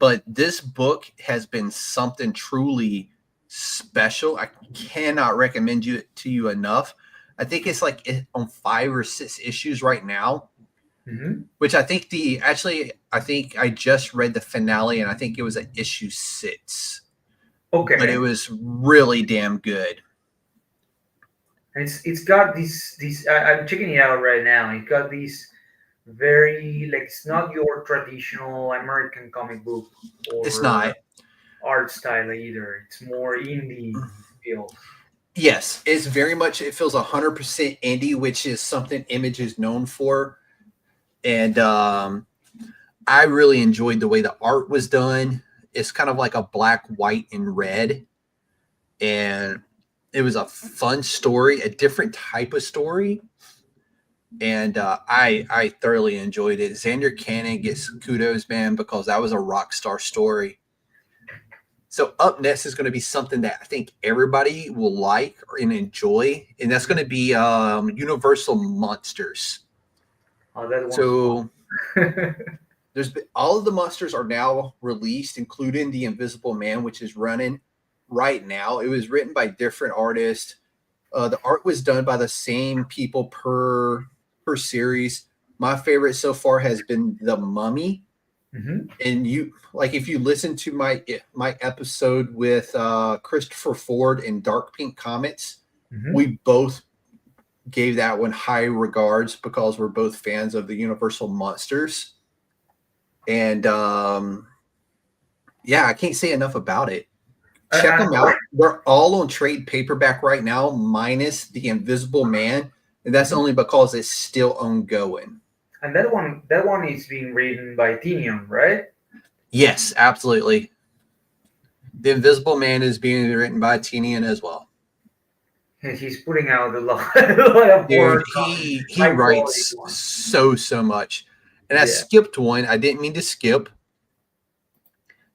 But this book has been something truly special. I cannot recommend it to you enough. I think it's like on 5 or 6 issues right now, which I think I think I just read the finale, and I think it was at issue 6. Okay. But it was really damn good. And it's got these I'm checking it out right now. It got these very, like, it's not your traditional American comic book or it's not art style either. It's more indie feel. Yes, it's very much, it feels 100% indie, which is something Image is known for. And I really enjoyed the way the art was done. It's kind of like a black, white, and red. And it was a fun story, a different type of story. And I thoroughly enjoyed it. Xander Cannon gets kudos, man, because that was a rock star story. So up next is going to be something that I think everybody will like and enjoy, and that's going to be Universal Monsters. Oh, that one. So all of the monsters are now released, including the Invisible Man, which is running right now. It was written by different artists. The art was done by the same people per series. My favorite so far has been The Mummy. And if you listen to my episode with Christopher Ford and Dark Pink Comics, we both gave that one high regards because we're both fans of the Universal Monsters. And yeah, I can't say enough about it. Check them out. They're all on trade paperback right now, minus The Invisible Man. And that's only because it's still ongoing. And that one is being written by Tinian, right? Yes, absolutely. The Invisible Man is being written by Tinian as well. And he's putting out a lot of Dude, work. he writes so much. And I skipped one. I didn't mean to skip.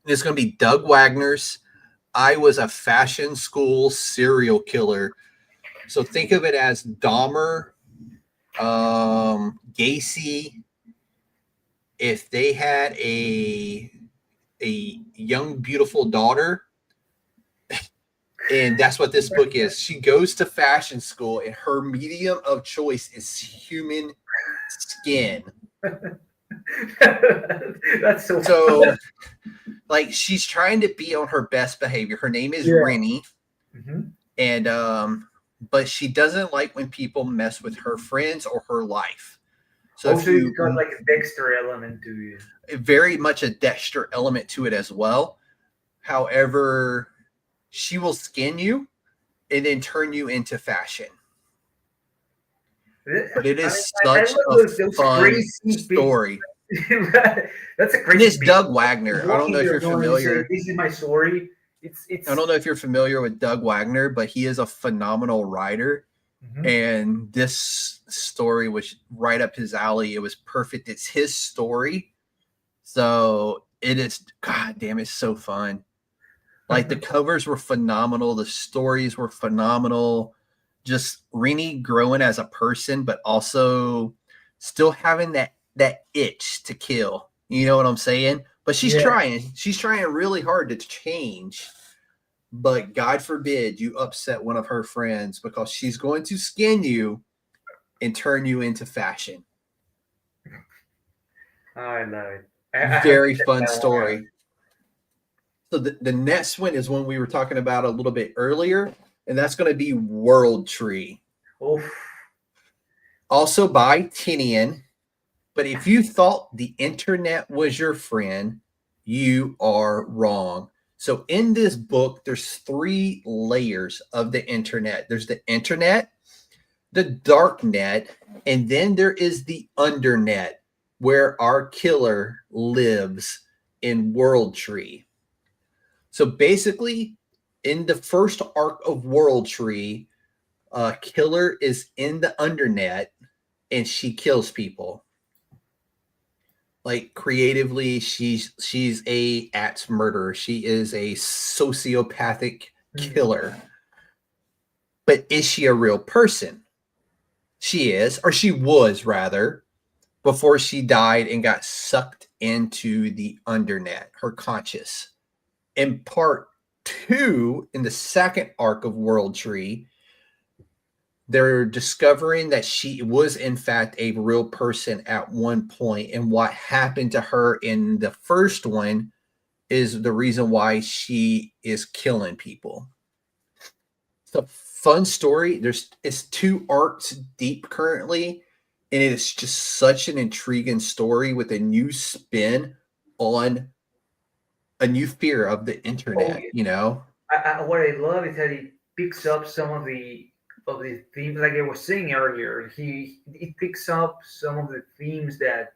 It's going to be Doug Wagner's I Was a Fashion School Serial Killer. So think of it as Dahmer, Gacy, if they had a young, beautiful daughter. And that's what this book is. She goes to fashion school, and her medium of choice is human skin. That's so like, she's trying to be on her best behavior. Her name is Rennie. And but she doesn't like when people mess with her friends or her life. So also, it's got like a Dexter element to it. Very much a Dexter element to it as well. However, she will skin you and then turn you into fashion. But it is such a fun story. That's a great. It's Doug Wagner. I don't know if you're familiar. This is my story. It's. I don't know if you're familiar with Doug Wagner, but he is a phenomenal writer. And this story was right up his alley. It was perfect. It's his story. So it is, God damn, it's so fun. Like, the covers were phenomenal. The stories were phenomenal. Just Rennie growing as a person, but also still having that itch to kill. You know what I'm saying? But she's trying. She's trying really hard to change. But God forbid you upset one of her friends, because she's going to skin you and turn you into fashion. I love it. Very fun story. So the next one is one we were talking about a little bit earlier, and that's going to be World Tree. Oof. Also by Tinian. But if you thought the internet was your friend, you are wrong. So in this book, there's 3 layers of the internet. There's the internet, the dark net, and then there is the undernet, where our killer lives in World Tree. So basically, in the first arc of World Tree, killer is in the undernet, and she kills people. Like, creatively, she's a axe murderer. She is a sociopathic killer. But is she a real person? She is, or she was rather, before she died and got sucked into the undernet, her conscious. In part 2, in the second arc of World Tree, they're discovering that she was, in fact, a real person at one point, and what happened to her in the first one is the reason why she is killing people. It's a fun story. It's 2 arcs deep currently, and it is just such an intriguing story with a new spin on a new fear of the internet. You know, what I love is that it picks up some of the themes, like I was saying earlier. It picks up some of the themes that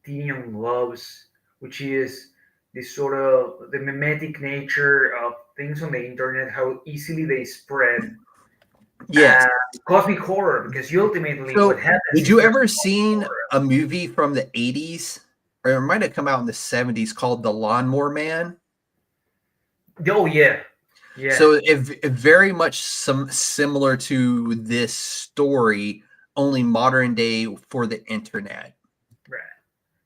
Tinian loves, which is this sort of the mimetic nature of things on the internet, how easily they spread. Yes. Cosmic horror, because ultimately what happens. Did you ever seen a movie from the 80s, or it might have come out in the 70s, called The Lawnmower Man? Oh, yeah. Yeah. So it very much similar to this story, only modern day for the internet. Right.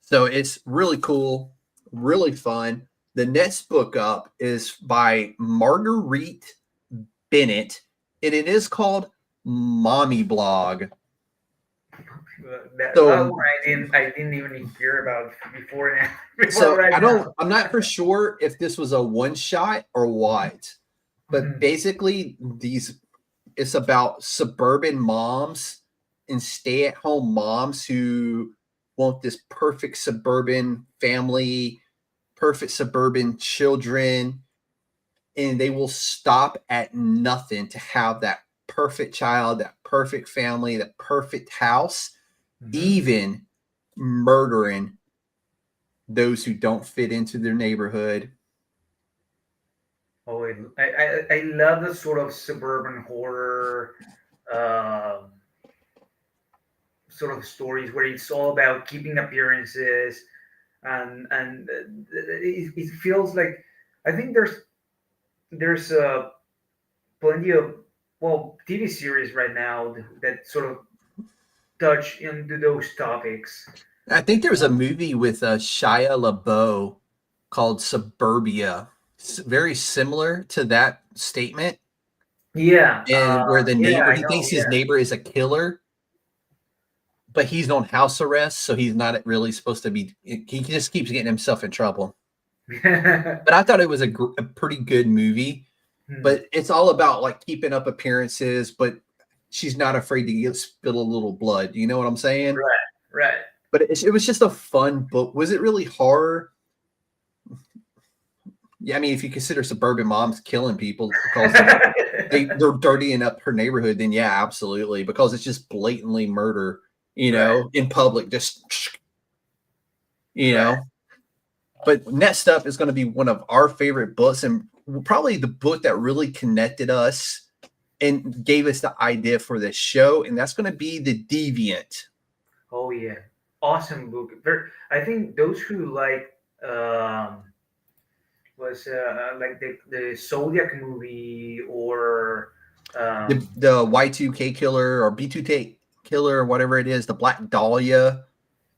So it's really cool, really fun. The next book up is by Marguerite Bennett, and it is called Mommy Blog. That one I didn't even hear about before now. I'm not for sure if this was a one shot or what. But basically, these it's about suburban moms and stay-at-home moms who want this perfect suburban family, perfect suburban children, and they will stop at nothing to have that perfect child, that perfect family, that perfect house, even murdering those who don't fit into their neighborhood. Oh, I love the sort of suburban horror sort of stories where it's all about keeping appearances, and it feels like I think there's plenty of TV series right now that sort of touch into those topics. I think there was a movie with Shia LaBeouf called Suburbia, very similar to that statement, Yeah, and where the yeah, neighbor, I he know. thinks his neighbor is a killer, but he's on house arrest, so he's not really supposed to be. He just keeps getting himself in trouble. Yeah. But I thought it was a pretty good movie. But it's all about like keeping up appearances, but she's not afraid to spill a little blood. You know what I'm saying? Right. But it was just a fun book. Was it really horror? Yeah, I mean, if you consider suburban moms killing people because they're dirtying up her neighborhood, then yeah, absolutely. Because it's just blatantly murder, in public, just know. But next up is going to be one of our favorite books, and probably the book that really connected us and gave us the idea for this show, and that's going to be The Deviant. Oh yeah, awesome book. I think those who like was like the Zodiac movie or The Y2K killer or B2K killer or whatever it is, the Black Dahlia.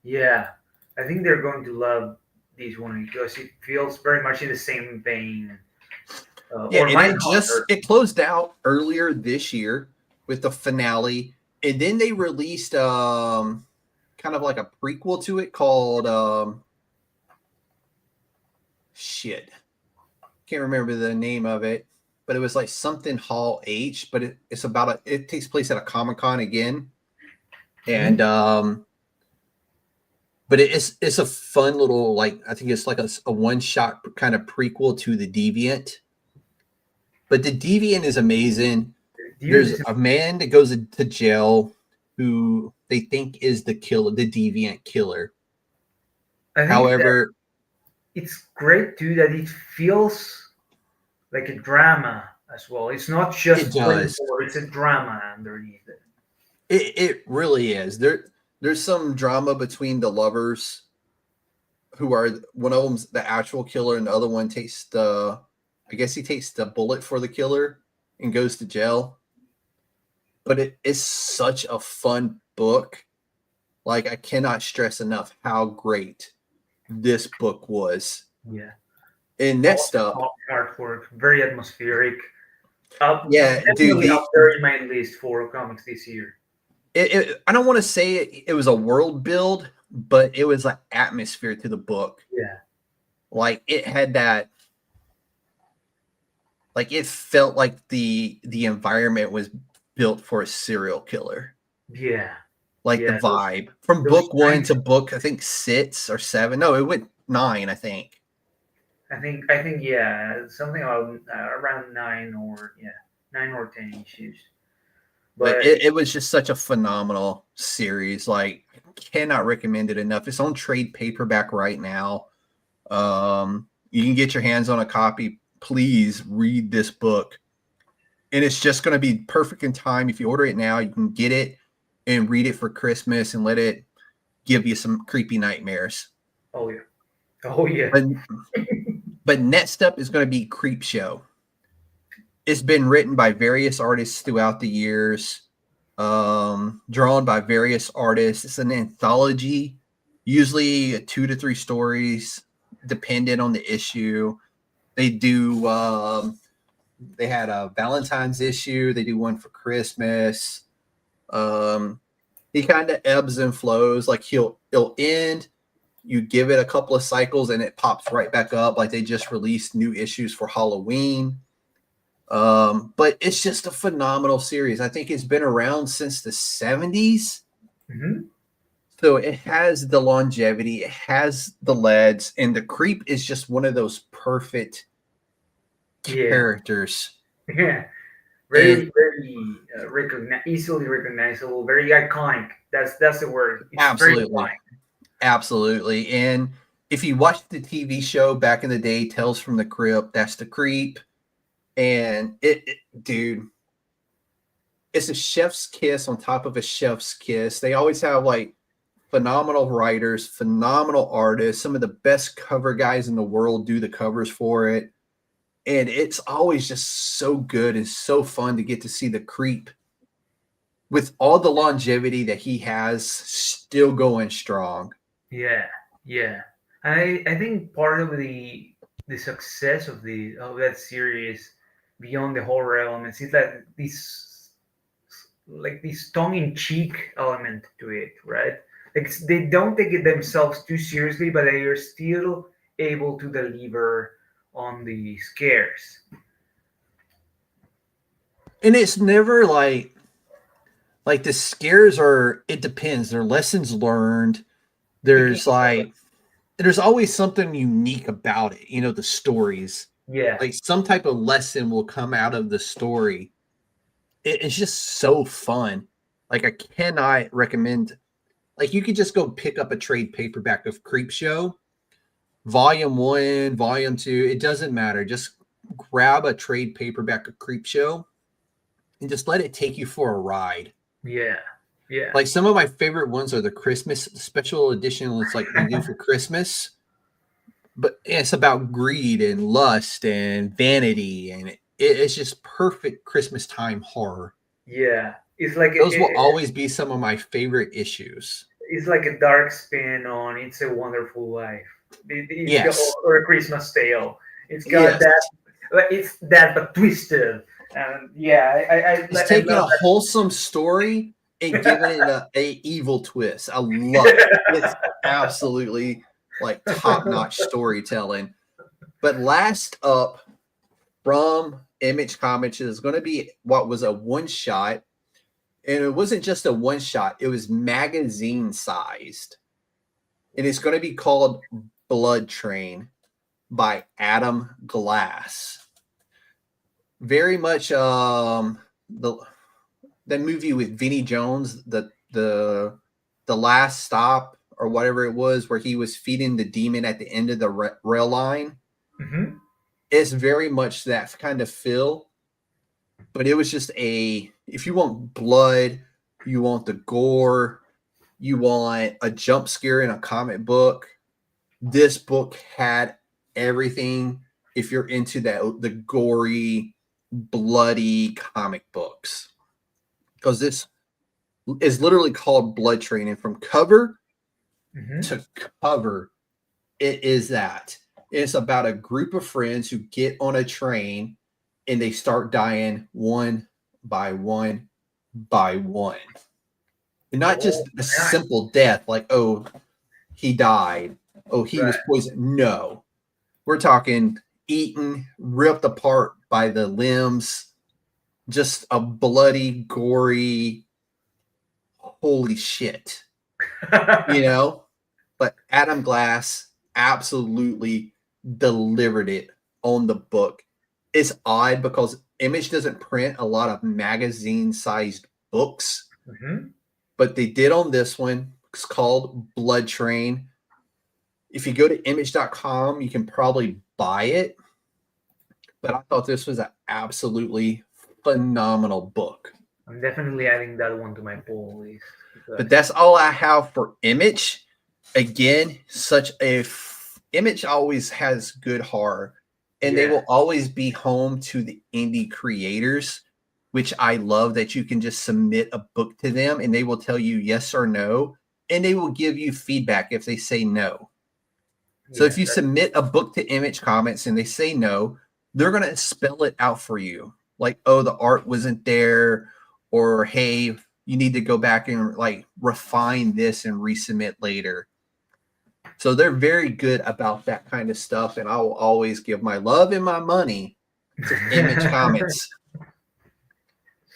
Yeah, I think they're going to love this one because it feels very much in the same vein. Yeah, and it closed out earlier this year with the finale, and then they released kind of like a prequel to it called can't remember the name of it, but it was like something Hall H, but it's about it takes place at a Comic-Con again, and but it's a fun little, like, I think it's like a one-shot kind of prequel to The Deviant. But The Deviant is amazing. There's a man that goes into jail who they think is the Deviant killer. However, it's great too that it feels like a drama as well. It's not just it's a drama underneath it. It really is. There's some drama between the lovers, who are, one of them's the actual killer and the other one takes the bullet for the killer and goes to jail. But it is such a fun book. Like, I cannot stress enough how great this book was. Yeah. And next up, artwork, very atmospheric. Yeah, dude, up there in my list for comics this year. I don't want to say it was a world build, but it was an atmosphere to the book. Yeah. Like, it had that, like, it felt like the environment was built for a serial killer. Yeah. Like, the vibe from book 1 to book, I think 6 or 7. No, it went 9, I think. I think yeah, something around 9 or 10 issues. But it was just such a phenomenal series. Like, cannot recommend it enough. It's on trade paperback right now. You can get your hands on a copy. Please read this book. And it's just going to be perfect in time. If you order it now, you can get it and read it for Christmas and let it give you some creepy nightmares. Oh, yeah. Oh, yeah. But next up is going to be Creepshow. It's been written by various artists throughout the years, drawn by various artists. It's an anthology, usually 2 to 3 stories, dependent on the issue. They do, they had a Valentine's issue. They do one for Christmas. He kind of ebbs and flows. Like, it'll end, you give it a couple of cycles, and it pops right back up. Like, they just released new issues for Halloween. But it's just a phenomenal series. I think it's been around since the 70s. Mm-hmm. So it has the longevity, it has the leads, and the creep is just one of those perfect Yeah. characters. Yeah. And Very easily recognizable, very iconic. That's the word. It's very absolutely, iconic. absolutely. And if you watch the TV show back in the day, Tales from the Crypt, that's the creep. And dude, it's a chef's kiss on top of a chef's kiss. They always have like phenomenal writers, phenomenal artists. Some of the best cover guys in the world do the covers for it. And it's always just so good and so fun to get to see the creep with all the longevity that he has still going strong. Yeah, yeah. I think part of the success of that series beyond the horror elements is that this tongue-in-cheek element to it, right? Like they don't take it themselves too seriously, but they are still able to deliver on the scares. And it's never like the scares are, it depends. There are lessons learned. There's there's always something unique about it, the stories. Yeah, Like some type of lesson will come out of the story. It's just so fun. Like I cannot recommend, like you could just go pick up a trade paperback of Creep Show, volume 1, volume 2, it doesn't matter. Just grab a trade paperback of Creep Show and just let it take you for a ride. yeah, yeah. Like some of my favorite ones are the Christmas special edition. It's like they do for Christmas, but it's about greed and lust and vanity, and it's just perfect Christmas time horror. Yeah, it's like Those will always be some of my favorite issues. it's like a dark spin on "It's a Wonderful Life." Yes, Or a Christmas Tale. It's got yes. it's that but twisted. And yeah, It's I taking love a wholesome story and giving it a evil twist. I love it. It's absolutely like top-notch storytelling. But last up from Image Comics is going to be what was a one-shot. And it wasn't just a one-shot. It was magazine-sized. And it's going to be called Blood Train by Adam Glass. Very much the movie with Vinnie Jones, the last stop or whatever it was, where he was feeding the demon at the end of the rail line. Mm-hmm. It's very much that kind of feel, but it was just if you want blood, you want the gore, you want a jump scare in a comic book, this book had everything. If you're into the gory, bloody comic books, because this is literally called Blood Train, and from cover Mm-hmm. to cover, it is that. It's about a group of friends who get on a train and they start dying one by one by one. And not just a simple death like, oh, he died. Oh, he was poisoned. No. We're talking eaten, ripped apart by the limbs, just a bloody, gory, holy shit. But Adam Glass absolutely delivered it on the book. It's odd because Image doesn't print a lot of magazine-sized books, Mm-hmm. but they did on this one. It's called Blood Train. If you go to image.com, you can probably buy it, but I thought this was an absolutely phenomenal book. I'm definitely adding that one to my pull list. But that's all I have for Image. Again, Image always has good horror, and they will always be home to the indie creators, which I love, that you can just submit a book to them and they will tell you yes or no, and they will give you feedback if they say no. So if you submit a book to Image Comics and they say no, they're going to spell it out for you. Like, oh, the art wasn't there, or hey, you need to go back and like refine this and resubmit later. So they're very good about that kind of stuff, and I will always give my love and my money It's an Image Comics.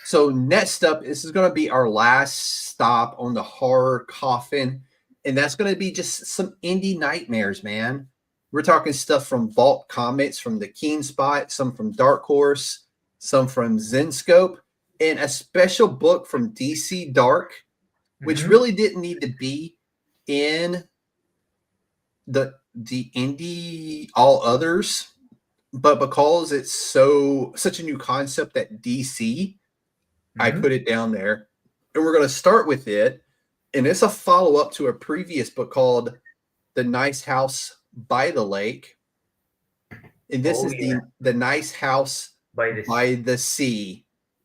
So next up, this is going to be our last stop on the horror coffin, and that's going to be just some indie nightmares, man. We're talking stuff from Vault Comics, from the Keen Spot, some from Dark Horse, some from Zenscope, and a special book from DC Dark, which really didn't need to be in the indie all others, but because it's such a new concept at DC, I put it down there. And we're going to start with it, and it's a follow-up to a previous book called The Nice House by the Lake. And this is the Nice House by the Sea.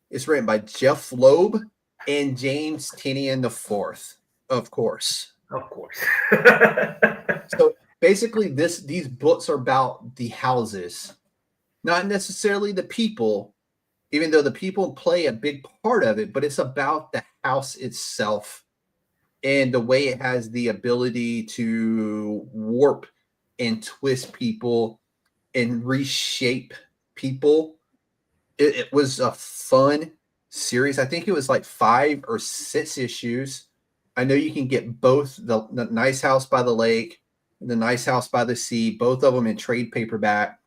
It's written by Jeff Loeb and James Tynion IV, of course. Of course. So basically, these books are about the houses, not necessarily the people, even though the people play a big part of it, but it's about the house itself and the way it has the ability to warp and twist people and reshape people. It was a fun series. I think it was like 5 or 6 issues. I know you can get both the Nice House by the Lake and the Nice House by the Sea, both of them in trade paperback.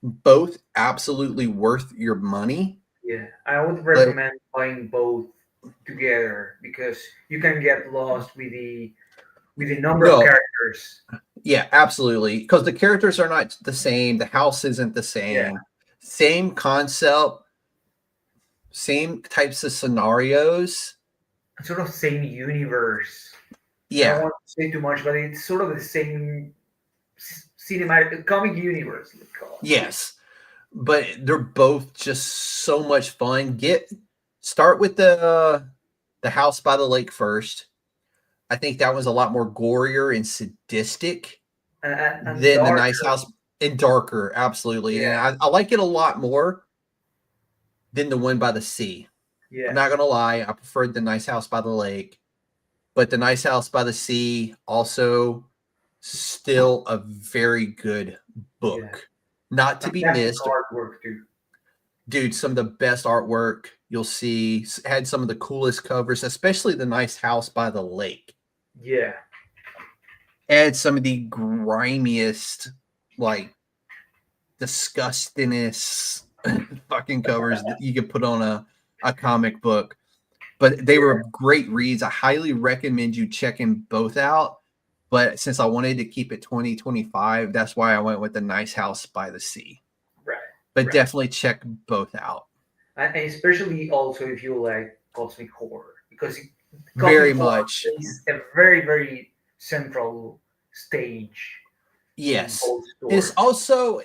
Both absolutely worth your money. Yeah, I would recommend buying both together because you can get lost with the number of characters. Yeah, absolutely. Because the characters are not the same. The house isn't the same. Yeah. Same concept, same types of scenarios. Sort of same universe. Yeah. I don't want to say too much, but it's sort of the same cinematic comic universe. Yes. But they're both just so much fun. Start with the House by the Lake first. I think that was a lot more gorier and sadistic and than darker. the Nice House, and darker, absolutely. Yeah. And I like it a lot more than the one by the sea. Yeah. I'm not gonna lie, I preferred the Nice House by the Lake, but the Nice House by the Sea also still a very good book. Yeah. Not to be missed. Artwork too. Dude, some of the best artwork you'll see. Had some of the coolest covers, especially the Nice House by the Lake. Yeah. Had some of the grimiest, like, disgustingest fucking covers that you could put on a comic book. But they were great reads. I highly recommend you checking both out. But since I wanted to keep it 2025, that's why I went with the Nice House by the Sea. Right. But definitely check both out. And especially also if you like cosmic horror, because Very much. It's a very, very central stage. Yes. It's also,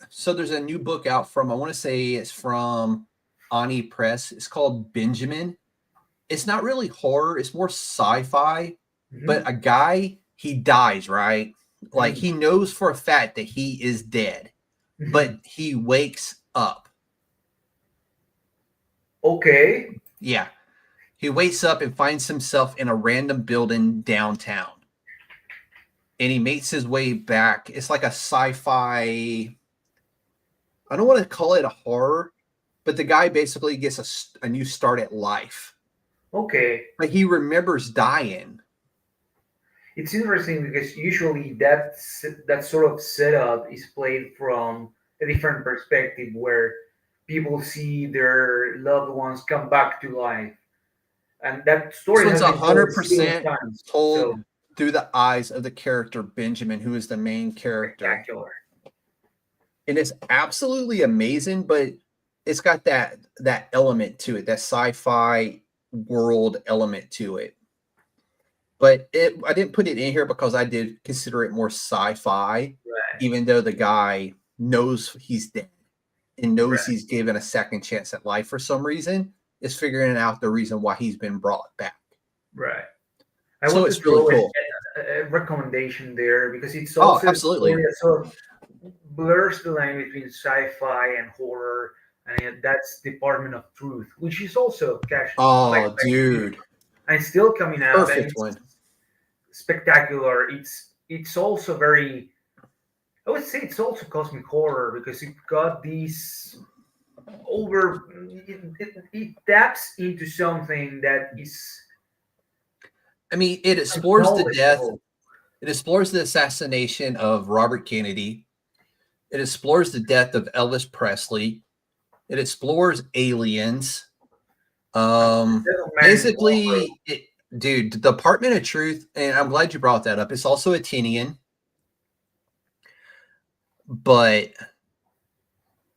so there's a new book out from, I want to say it's from Oni Press. It's called Benjamin. It's not really horror. It's more sci-fi, but a guy, he dies, right? Like he knows for a fact that he is dead, but he wakes up. Okay. Yeah. He wakes up and finds himself in a random building downtown. And he makes his way back. It's like a sci-fi, I don't want to call it a horror, but the guy basically gets a new start at life. Okay. But he remembers dying. It's interesting because usually that sort of setup is played from a different perspective where people see their loved ones come back to life. And that story so it's has been 100% told so, through the eyes of the character Benjamin, who is the main character. Spectacular. And it's absolutely amazing, but it's got that element to it, that sci-fi world element to it. But I didn't put it in here because I did consider it more sci-fi, Right. even though the guy knows he's dead and knows he's given a second chance at life for some reason. Is figuring out the reason why he's been brought back. Right. So it's really cool. A recommendation there because it's also absolutely. sort of blurs the line between sci-fi and horror, and that's Department of Truth, which is also cash. Oh, dude. And it's still coming out. Perfect one. Spectacular. It's also very I would say it's also cosmic horror because it got these over. It taps into something that is I mean, it explores the death. knowledgeable. It explores the assassination of Robert Kennedy. It explores the death of Elvis Presley. It explores aliens. Basically, dude, the Department of Truth, and I'm glad you brought that up. It's also a Tinian, but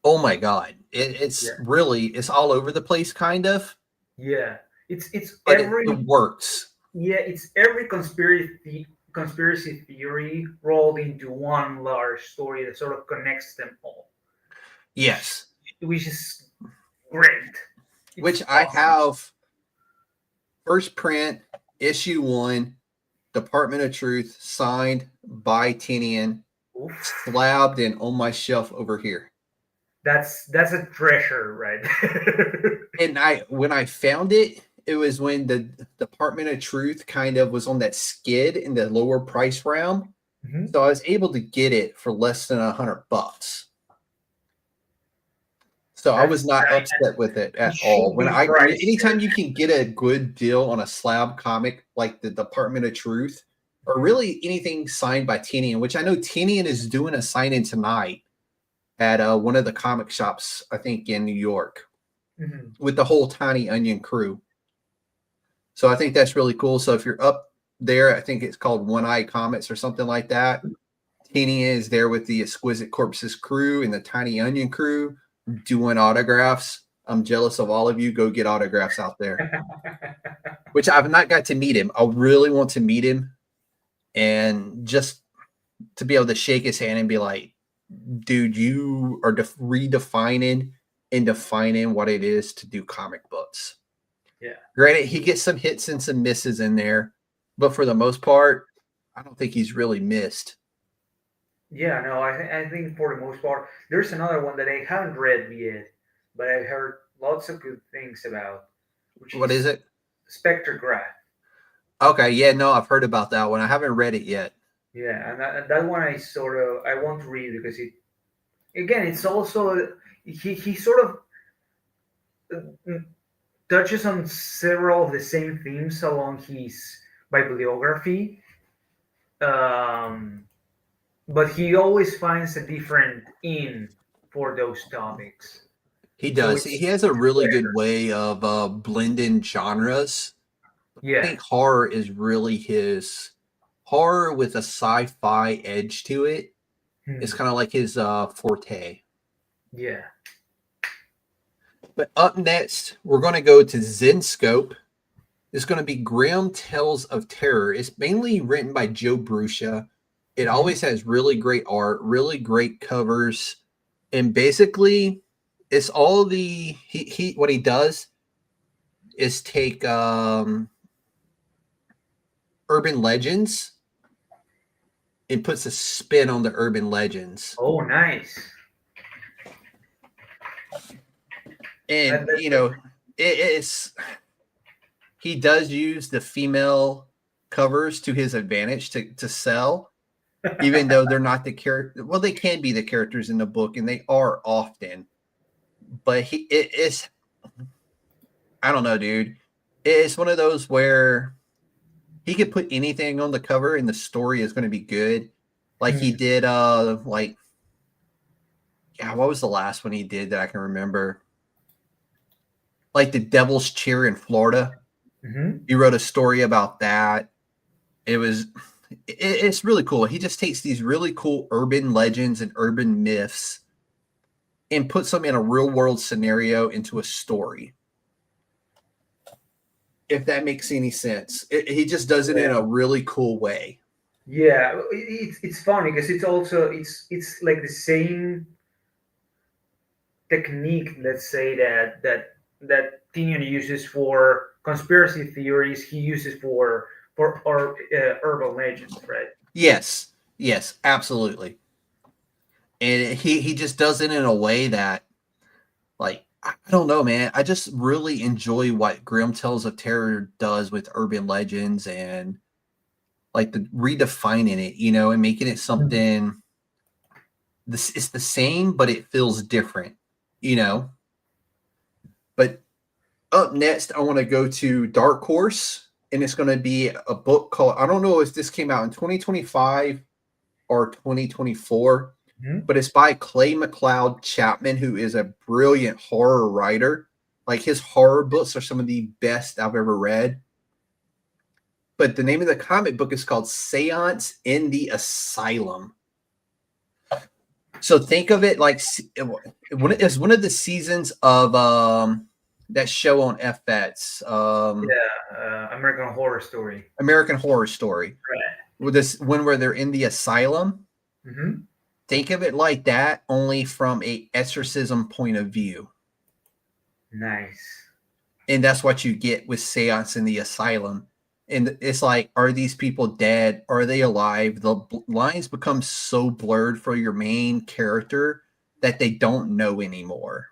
oh my god, it's really it's all over the place, kind of. Yeah, it's But every it works. yeah, it's every conspiracy theory rolled into one large story that sort of connects them all. Yes, Which is great. which I have first print issue 1, Department of Truth, signed by Tinian, slabbed and on my shelf over here. That's a treasure, right? And when I found it, it was when the Department of Truth kind of was on that skid in the lower price realm. Mm-hmm. So I was able to get it for less than $100. So I was not upset with it at all. Anytime you can get a good deal on a slab comic like the Department of Truth, or really anything signed by Tinian, which I know Tinian is doing a signing tonight at one of the comic shops, I think in New York, with the whole Tiny Onion crew. So I think that's really cool. So if you're up there, I think it's called One Eye Comics or something like that. Tinian is there with the Exquisite Corpses crew and the Tiny Onion crew doing autographs. I'm jealous of all of you. Go get autographs out there. Which I've not got to meet him. I really want to meet him and just to be able to shake his hand and be like, dude, you are redefining and defining what it is to do comic books. Yeah. Granted, he gets some hits and some misses in there, but for the most part, I don't think he's really missed. Yeah, no, I think for the most part, there's another one that I haven't read yet, but I've heard lots of good things about. What is it? Spectrograph. Okay, yeah, no, I've heard about that one. I haven't read it yet. Yeah, and that one I want to read because it's also he sort of touches on several of the same themes along his bibliography. But he always finds a different in for those topics. He does. So he has a really good way of blending genres. Yeah. I think horror is really his horror with a sci-fi edge to it. It's kind of like his forte. Yeah. But up next, we're going to go to Zenscope. It's going to be Grimm Tales of Terror. It's mainly written by Joe Bruscia. It always has really great art, really great covers, and basically, it's all the he what he does is take urban legends and puts a spin on the urban legends. Oh, nice. And you know, it's he does use the female covers to his advantage to sell. Even though they're not the character, well, they can be the characters in the book, and they are often. But it's, I don't know, dude. It's one of those where he could put anything on the cover, and the story is going to be good. Like he did, what was the last one he did that I can remember? Like the Devil's Chair in Florida. He wrote a story about that. It's really cool. He just takes these really cool urban legends and urban myths and puts them in a real world scenario into a story. If that makes any sense. He just does it in a really cool way. Yeah, it's funny because it's like the same technique, let's say that Tinian uses for conspiracy theories, he uses for urban legends, right? Yes, absolutely. And he just does it in a way that, like, I don't know, man. I just really enjoy what Grimm Tales of Terror does with urban legends and like the redefining it, you know, and making it something this it's the same, but it feels different, you know. But up next, I want to go to Dark Horse, and it's going to be a book called, I don't know if this came out in 2025 or 2024, but it's by Clay McLeod Chapman, who is a brilliant horror writer. Like, his horror books are some of the best I've ever read. But the name of the comic book is called Seance in the Asylum. So think of it like it's one of the seasons of that show on FX. American Horror Story. American Horror Story. Right. With this one where they're in the asylum. Mm-hmm. Think of it like that, only from a exorcism point of view. Nice. And that's what you get with Seance in the Asylum. And it's like, are these people dead? Are they alive? The lines become so blurred for your main character that they don't know anymore.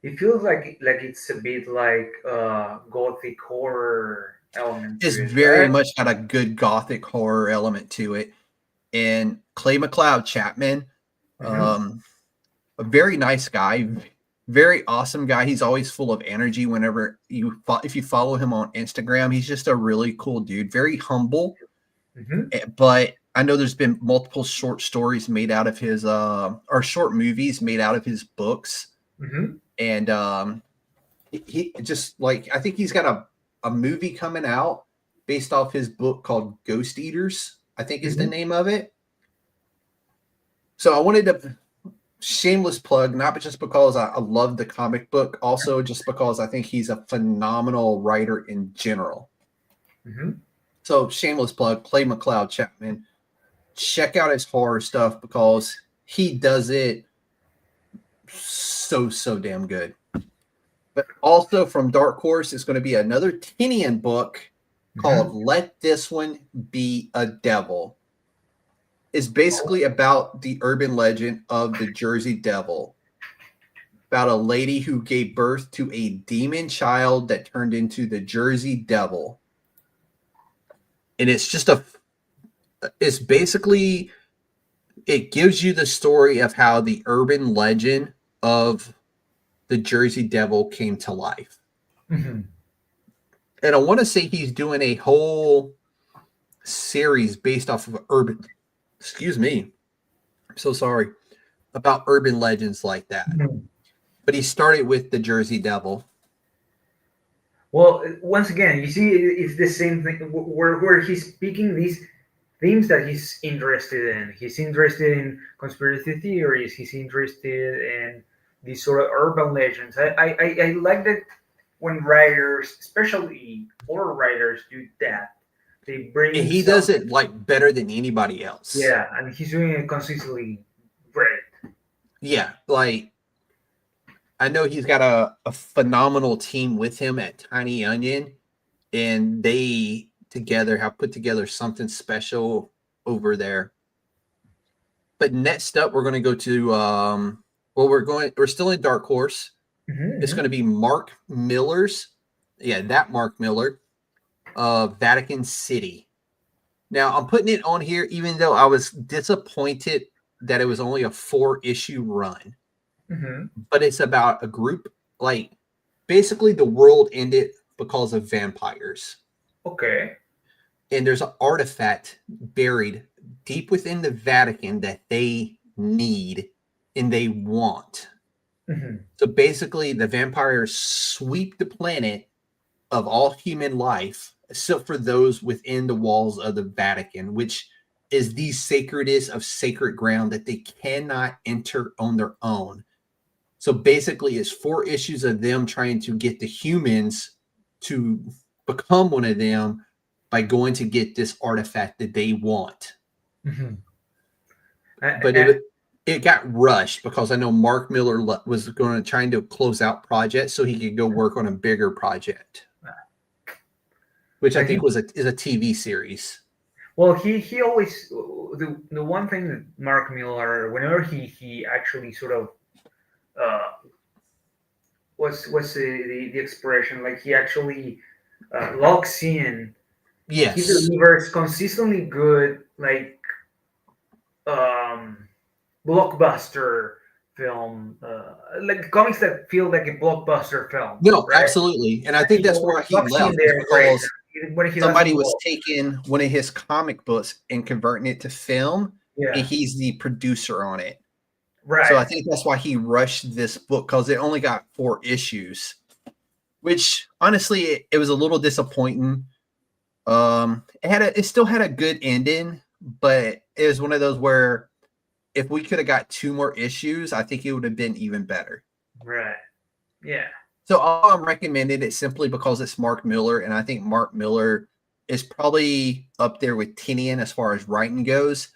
It feels like it's a bit like gothic horror element. It's very much got a good gothic horror element to it. And Clay McLeod Chapman, a very nice guy, very awesome guy. He's always full of energy whenever if you follow him on Instagram. He's just a really cool dude, very humble. But I know there's been multiple short stories made out of his or short movies made out of his books. And he just, like, I think he's got a movie coming out based off his book called Ghost Eaters, I think is the name of it. So I wanted to shameless plug, not just because I love the comic book, also just because I think he's a phenomenal writer in general. So shameless plug, Clay McLeod Chapman. Check out his horror stuff because he does it so damn good. But also from Dark Horse is going to be another Tinian book called Let This One Be a Devil. It's basically about the urban legend of the Jersey Devil, about a lady who gave birth to a demon child that turned into the Jersey Devil. And it's just it's basically, it gives you the story of how the urban legend of the Jersey Devil came to life. And I want to say he's doing a whole series based off of excuse me, I'm so sorry, about urban legends like that. But he started with the Jersey Devil. Well, once again, you see, it's the same thing where he's picking these themes that he's interested in. He's interested in conspiracy theories. He's interested in these sort of urban legends. I like that when writers, especially horror writers, do that. They bring. And he does it like better than anybody else. Yeah, and he's doing it consistently great. Yeah, like, I know he's got a phenomenal team with him at Tiny Onion, and they together have put together something special over there. But next up, we're going to go to we're still in Dark Horse. It's going to be Mark Miller's, Mark Miller, Vatican City. Now I'm putting it on here, even though I was disappointed that it was only a 4-issue run. But it's about a group, like, basically the world ended because of vampires. Okay. And there's an artifact buried deep within the Vatican that they need and they want. So basically the vampires sweep the planet of all human life, except for those within the walls of the Vatican, which is the sacredest of sacred ground that they cannot enter on their own. So basically it's 4 issues of them trying to get the humans to become one of them by going to get this artifact that they want. But it got rushed because I know Mark Miller was trying to close out projects so he could go work on a bigger project, which I think is a TV series. Well, he always, the one thing that Mark Miller, whenever he actually sort of what's the expression, like, he actually locks in. Yes, he delivers consistently good, like, blockbuster film, like comics that feel like a blockbuster film, No, right? absolutely. And I think that's where he Bugsy in left is there is great. because When he somebody doesn't was walk. taking one of his comic books and converting it to film, and Yeah, he's the producer on it. So right. I think that's why he rushed this book, because it only got 4 issues, which honestly it was a little disappointing. It still had a good ending, but it was one of those where if we could have got 2 more issues, I think it would have been even better. Right. Yeah. So I'm recommending it simply because it's Mark Miller, and I think Mark Miller is probably up there with Tinian as far as writing goes.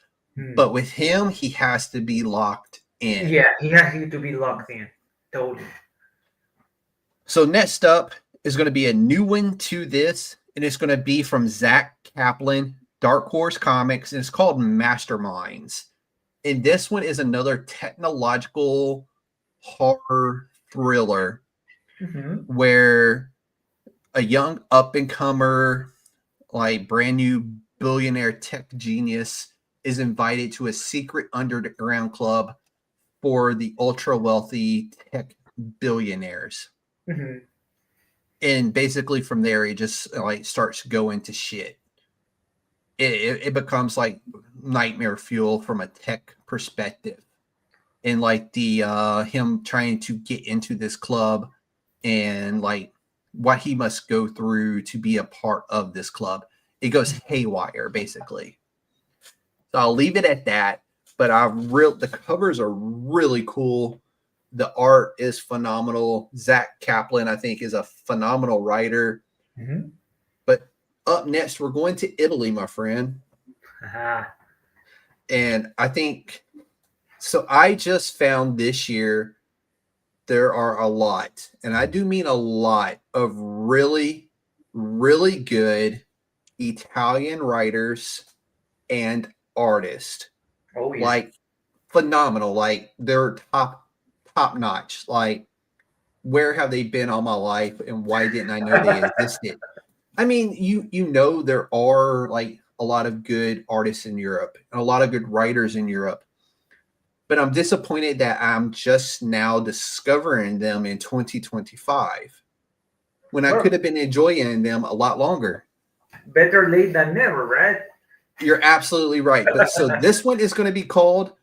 But with him, he has to be locked in. Yeah, he has to be locked in. Totally. So next up is going to be a new one to this, and it's going to be from Zach Kaplan, Dark Horse Comics, and it's called Masterminds. And this one is another technological horror thriller where a young up-and-comer, like brand new billionaire tech genius is invited to a secret underground club for the ultra-wealthy tech billionaires. And basically from there, it just like starts going to shit. It becomes like nightmare fuel from a tech perspective. And like the him trying to get into this club and like what he must go through to be a part of this club. It goes haywire, basically. So I'll leave it at that. But the covers are really cool. The art is phenomenal. Zach Kaplan, I think, is a phenomenal writer. But up next, we're going to Italy, my friend. And I think, so I just found this year, there are a lot, and I do mean a lot, of really, really good Italian writers and artists. Oh, yeah. Like, phenomenal. Like, they're top notch. Like, where have they been all my life, and why didn't I know they existed? I mean, you know there are like a lot of good artists in Europe and a lot of good writers in Europe. But I'm disappointed that I'm just now discovering them in 2025 when I could have been enjoying them a lot longer. Better late than never, right? You're absolutely right. But so this one is going to be called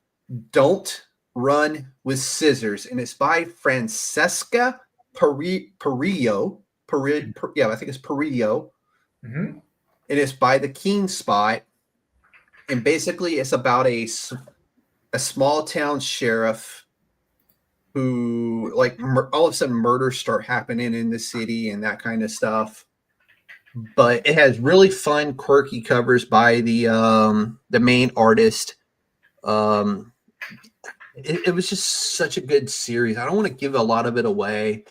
Don't Run with Scissors, and it's by Francesca Perillo. Yeah, I think it's Perillo. And it's by the King Spot. And basically it's about a small town sheriff who, like, all of a sudden murders start happening in the city and that kind of stuff. But it has really fun, quirky covers by the main artist. It was just such a good series. I don't want to give a lot of it away,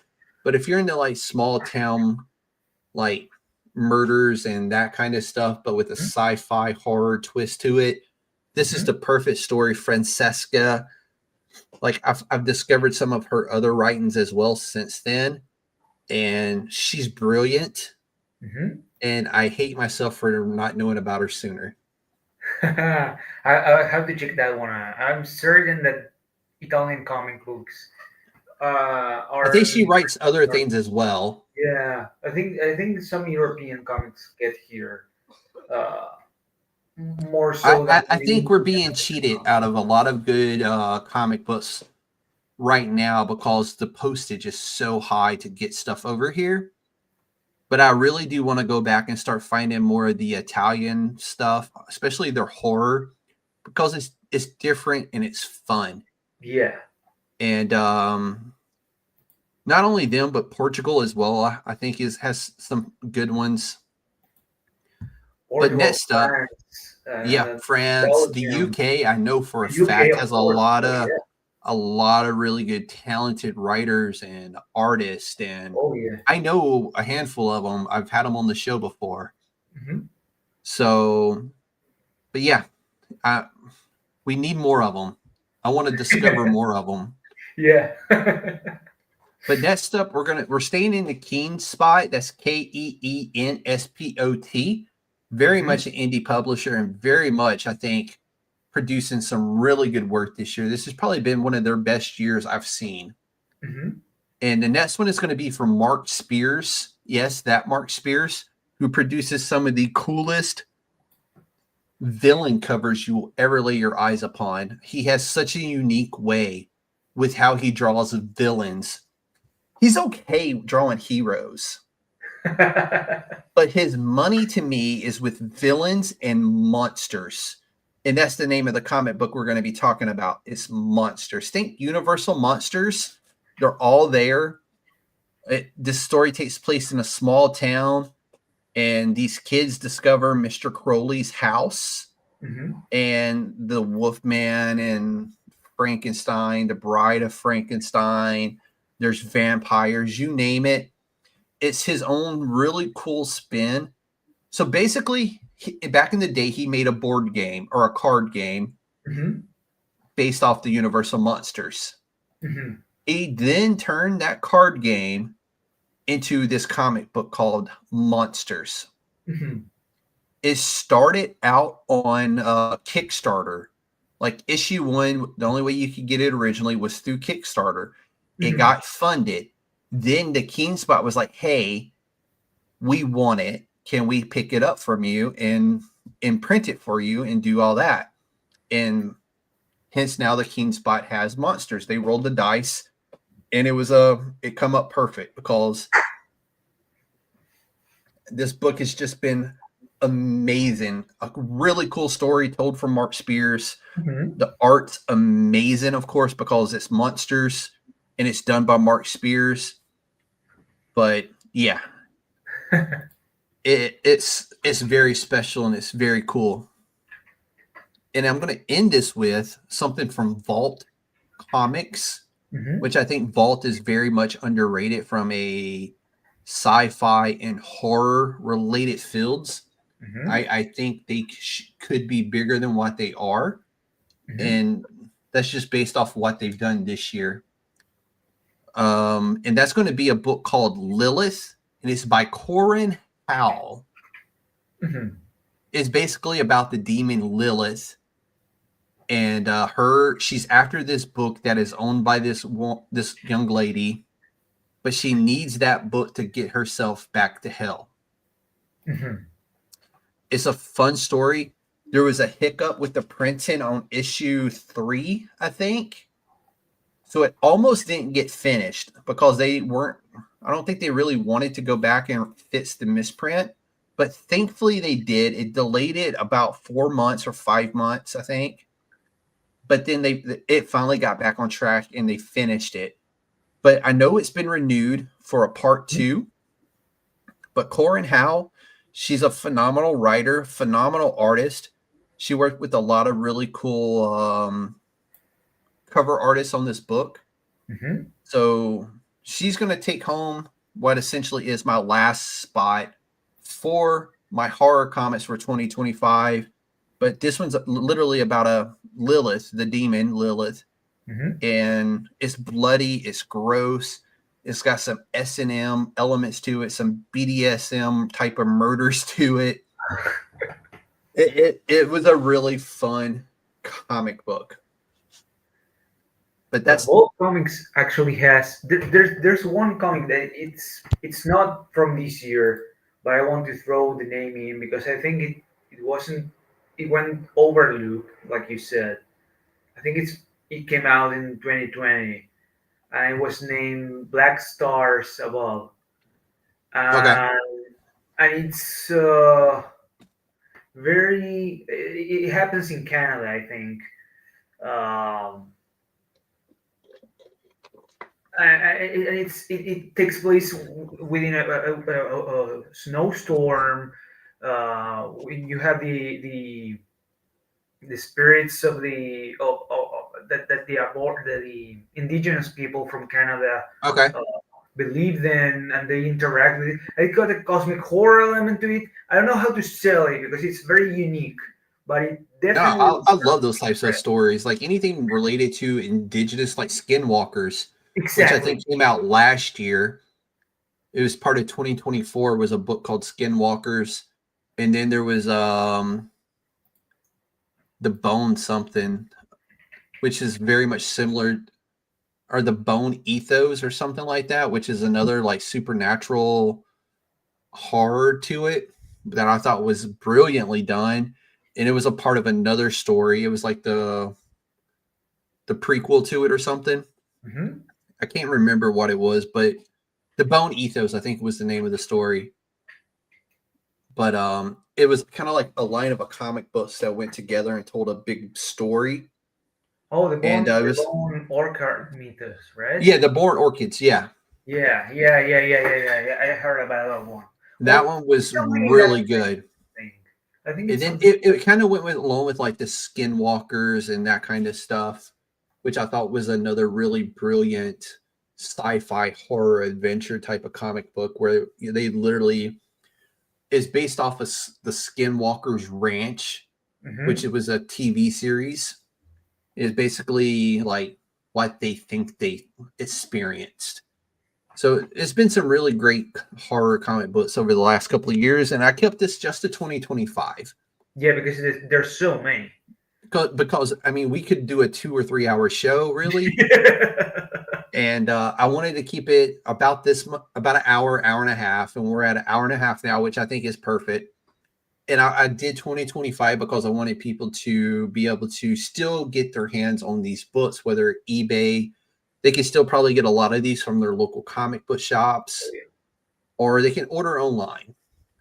but if you're into like small town, like murders and that kind of stuff, but with a sci-fi horror twist to it, this is the perfect story. Francesca, like I've discovered some of her other writings as well since then, and she's brilliant. And I hate myself for not knowing about her sooner. I have to check that one out. I'm certain that Italian comic books are. I think she writes other things as well. Yeah, I think some European comics get here more so. I think we're being cheated out of a lot of good comic books right now because the postage is so high to get stuff over here. But I really do want to go back and start finding more of the Italian stuff, especially their horror, because it's different and it's fun. Yeah. And not only them, but Portugal as well, I think has some good ones. Portugal, but next up, France, the UK, I know for a fact has a lot of really good, talented writers and artists, and I know a handful of them. I've had them on the show before. So, but yeah, we need more of them. I want to discover more of them. Yeah. But next up, we're staying in the Keen Spot. That's KEENSPOT. Very much an indie publisher, and very much, I think, producing some really good work this year. This has probably been one of their best years I've seen. Mm-hmm. And the next one is going to be from Mark Spears. Yes, that Mark Spears, who produces some of the coolest villain covers you will ever lay your eyes upon. He has such a unique way with how he draws villains. He's okay drawing heroes, but his money to me is with villains and monsters. And that's the name of the comic book we're going to be talking about. It's Monsters. Think Universal Monsters. They're all there. This story takes place in a small town, and these kids discover Mr. Crowley's house, Mm-hmm. and the Wolfman and Frankenstein, the Bride of Frankenstein. There's vampires, you name it. It's his own really cool spin. So basically, back in the day, he made a board game or a card game Mm-hmm. based off the Universal Monsters. Mm-hmm. He then turned that card game into this comic book called Monsters. Mm-hmm. It started out on Kickstarter. Like issue 1, the only way you could get it originally was through Kickstarter. It Mm-hmm. got funded. Then the King Spot was like, hey, we want it. Can we pick it up from you and print it for you and do all that? And hence now the King Spot has Monsters. They rolled the dice, and it come up perfect because this book has just been amazing. A really cool story told from Mark Spears. Mm-hmm. The art's amazing, of course, because it's Monsters and it's done by Mark Spears. But yeah, it's very special and it's very cool. And I'm going to end this with something from Vault Comics, Mm-hmm. which I think Vault is very much underrated from a sci-fi and horror related fields. Mm-hmm. I think they could be bigger than what they are. Mm-hmm. And that's just based off what they've done this year. And that's going to be a book called Lilith, and it's by Corin Howell. Mm-hmm. It's basically about the demon Lilith, and she's after this book that is owned by this young lady, but she needs that book to get herself back to hell. Mm-hmm. It's a fun story. There was a hiccup with the printing on issue 3, I think. So it almost didn't get finished because I don't think they really wanted to go back and fix the misprint, but thankfully they did. It delayed it about 4 months or 5 months, I think. But then it finally got back on track and they finished it. But I know it's been renewed for a part 2. But Corin Howell, she's a phenomenal writer, phenomenal artist. She worked with a lot of really cool cover artists on this book. Mm-hmm. So she's going to take home what essentially is my last spot for my horror comics for 2025. But this one's literally about a Lilith, the demon Lilith. Mm-hmm. And it's bloody, it's gross. It's got some S&M elements to it, some BDSM type of murders to it. It was a really fun comic book. But that's Both comics actually has there's one comic that it's not from this year, but I want to throw the name in because I think it went overlooked, like you said. I think it came out in 2020 and it was named Black Stars Above. Okay. And it's it happens in Canada, I think. And it takes place within a snowstorm. When you have the spirits of the indigenous people from Canada okay. believe in, and they interact with it. It got a cosmic horror element to it. I don't know how to sell it because it's very unique, but it definitely. No, I love those types of stories. Like anything related to indigenous, like skinwalkers, Exactly. which I think came out last year. It was part of 2024. Was a book called Skinwalkers, and then there was the bone something, which is very much similar, or the bone ethos or something like that, which is another like supernatural horror to it that I thought was brilliantly done. And it was a part of another story. It was like the prequel to it or something. Mm-hmm. I can't remember what it was, but the Bone Ethos, I think, was the name of the story. But it was kind of like a line of a comic books that went together and told a big story. Oh, And it was bone orchard mythos, right? yeah, the Born Orchids, yeah. Yeah. I heard about that one. That Well, one was tell me really that good. thing. I think And it's then something. it kind of went along with like the Skinwalkers and that kind of stuff, which I thought was another really brilliant sci-fi horror adventure type of comic book where they literally is based off of the Skinwalkers Ranch, which Mm-hmm. it was a TV series. Is basically like what they think they experienced. So it's been some really great horror comic books over the last couple of years, and I kept this just to 2025 Yeah, because there's so many. because I mean we could do a 2 or 3 hour show really, and I wanted to keep it about about an hour, hour and a half, and we're at an hour and a half now, which I think is perfect. And I did 2025 because I wanted people to be able to still get their hands on these books, whether eBay, they can still probably get a lot of these from their local comic book shops, or they can order online.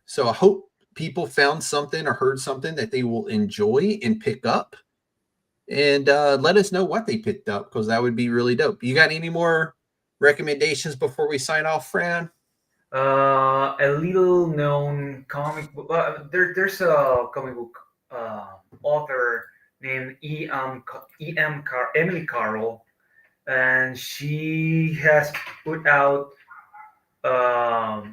So I hope people found something or heard something that they will enjoy and pick up, and let us know what they picked up because that would be really dope. You got any more recommendations before we sign off, Fran? A little known comic book. There's a comic book author named Emily Carroll, and she has put out a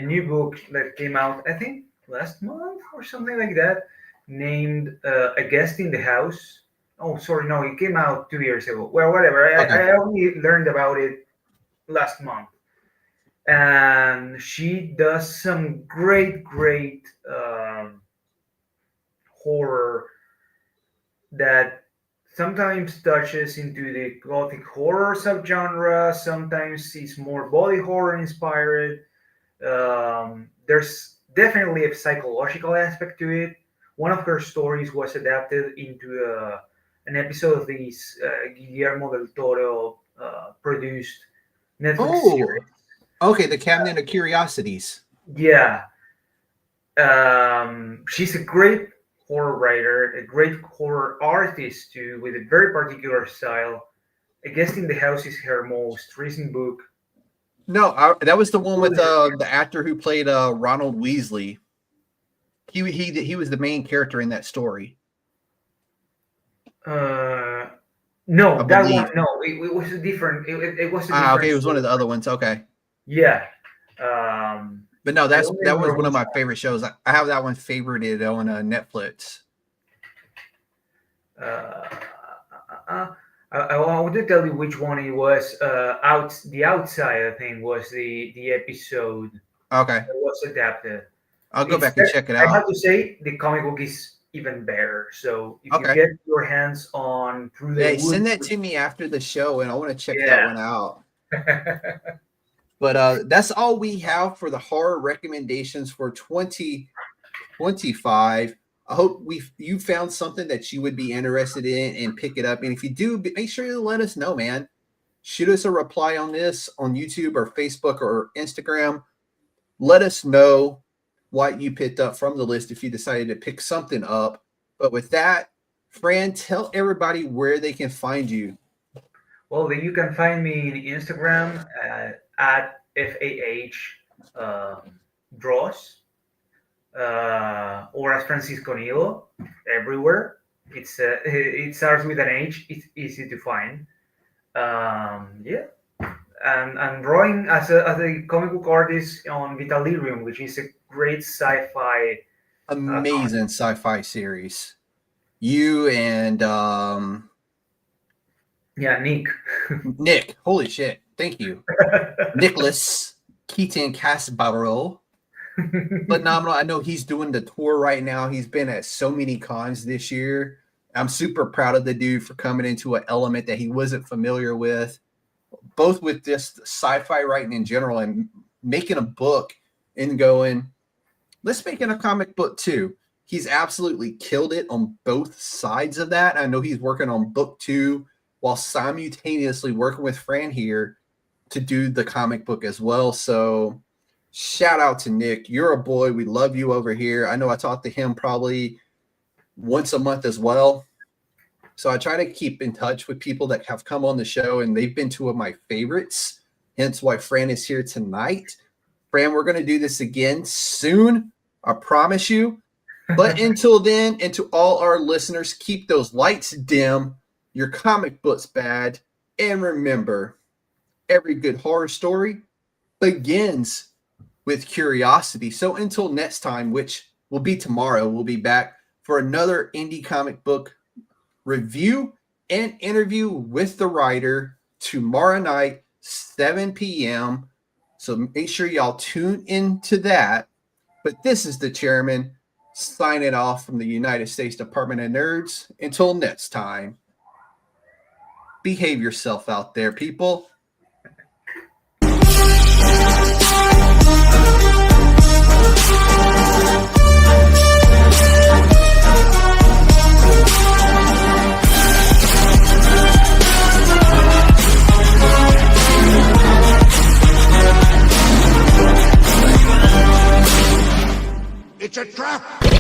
new book that came out, I think, last month or something like that, named A Guest in the House. Oh, sorry, no, it came out 2 years ago. Well, whatever. Okay. I only learned about it last month. And she does some great horror that sometimes touches into the gothic horror subgenre, sometimes is more body horror inspired. There's definitely a psychological aspect to it. One of her stories was adapted into an episode of this Guillermo del Toro produced Netflix Oh, series. okay. The Cabinet of Curiosities. Yeah, she's a great horror writer, a great horror artist too, with a very particular style. A Guest in the House is her most recent book. No, that was the one with the actor who played Ronald Weasley. He was the main character in that story. No, I that believe. one. No, it was a different. It was a Ah, different. okay, it was one of story. the other ones. Okay, Yeah. but no, I don't that was remember one of which my favorite shows. I have that one favorited on Netflix. one. I want to tell you which one it was. The outside, I think, was the episode Okay, that was adapted. I'll go It's back and check it I have out. to say the comic book is even better. So if you Okay, get your hands on Through the hey, send Woods, that to me after the show, and I want to check that yeah. one out. But that's all we have for the horror recommendations for 2025. I hope you found something that you would be interested in and pick it up. And if you do, make sure you let us know, man. Shoot us a reply on this on YouTube or Facebook or Instagram. Let us know what you picked up from the list if you decided to pick something up. But with that, Fran, tell everybody where they can find you. Well, you can find me in Instagram at FAH Draws or as Francisco Hnilo everywhere. It starts with an H. It's easy to find. Yeah, and I'm drawing as a comic book artist on Vitalirium, which is a great sci-fi. Amazing sci-fi series. You and Yeah, Nick. Nick. Holy shit. Thank you. Nicholas Keaton Casbaro. Phenomenal. I know he's doing the tour right now. He's been at so many cons this year. I'm super proud of the dude for coming into an element that he wasn't familiar with, both with just sci-fi writing in general and making a book and going, let's make it a comic book too. He's absolutely killed it on both sides of that. I know he's working on book 2 while simultaneously working with Fran here to do the comic book as well. So shout out to Nick. You're a boy. We love you over here. I know I talk to him probably once a month as well. So I try to keep in touch with people that have come on the show, and they've been two of my favorites, hence why Fran is here tonight. Fran, we're going to do this again soon. I promise you. But until then, and to all our listeners, keep those lights dim, your comic books bad, and remember, every good horror story begins with curiosity. So until next time, which will be tomorrow, we'll be back for another indie comic book review and interview with the writer tomorrow night, 7 p.m. So make sure y'all tune into that. But this is the chairman signing off from the United States Department of Nerds. Until next time, behave yourself out there, people. It's a trap!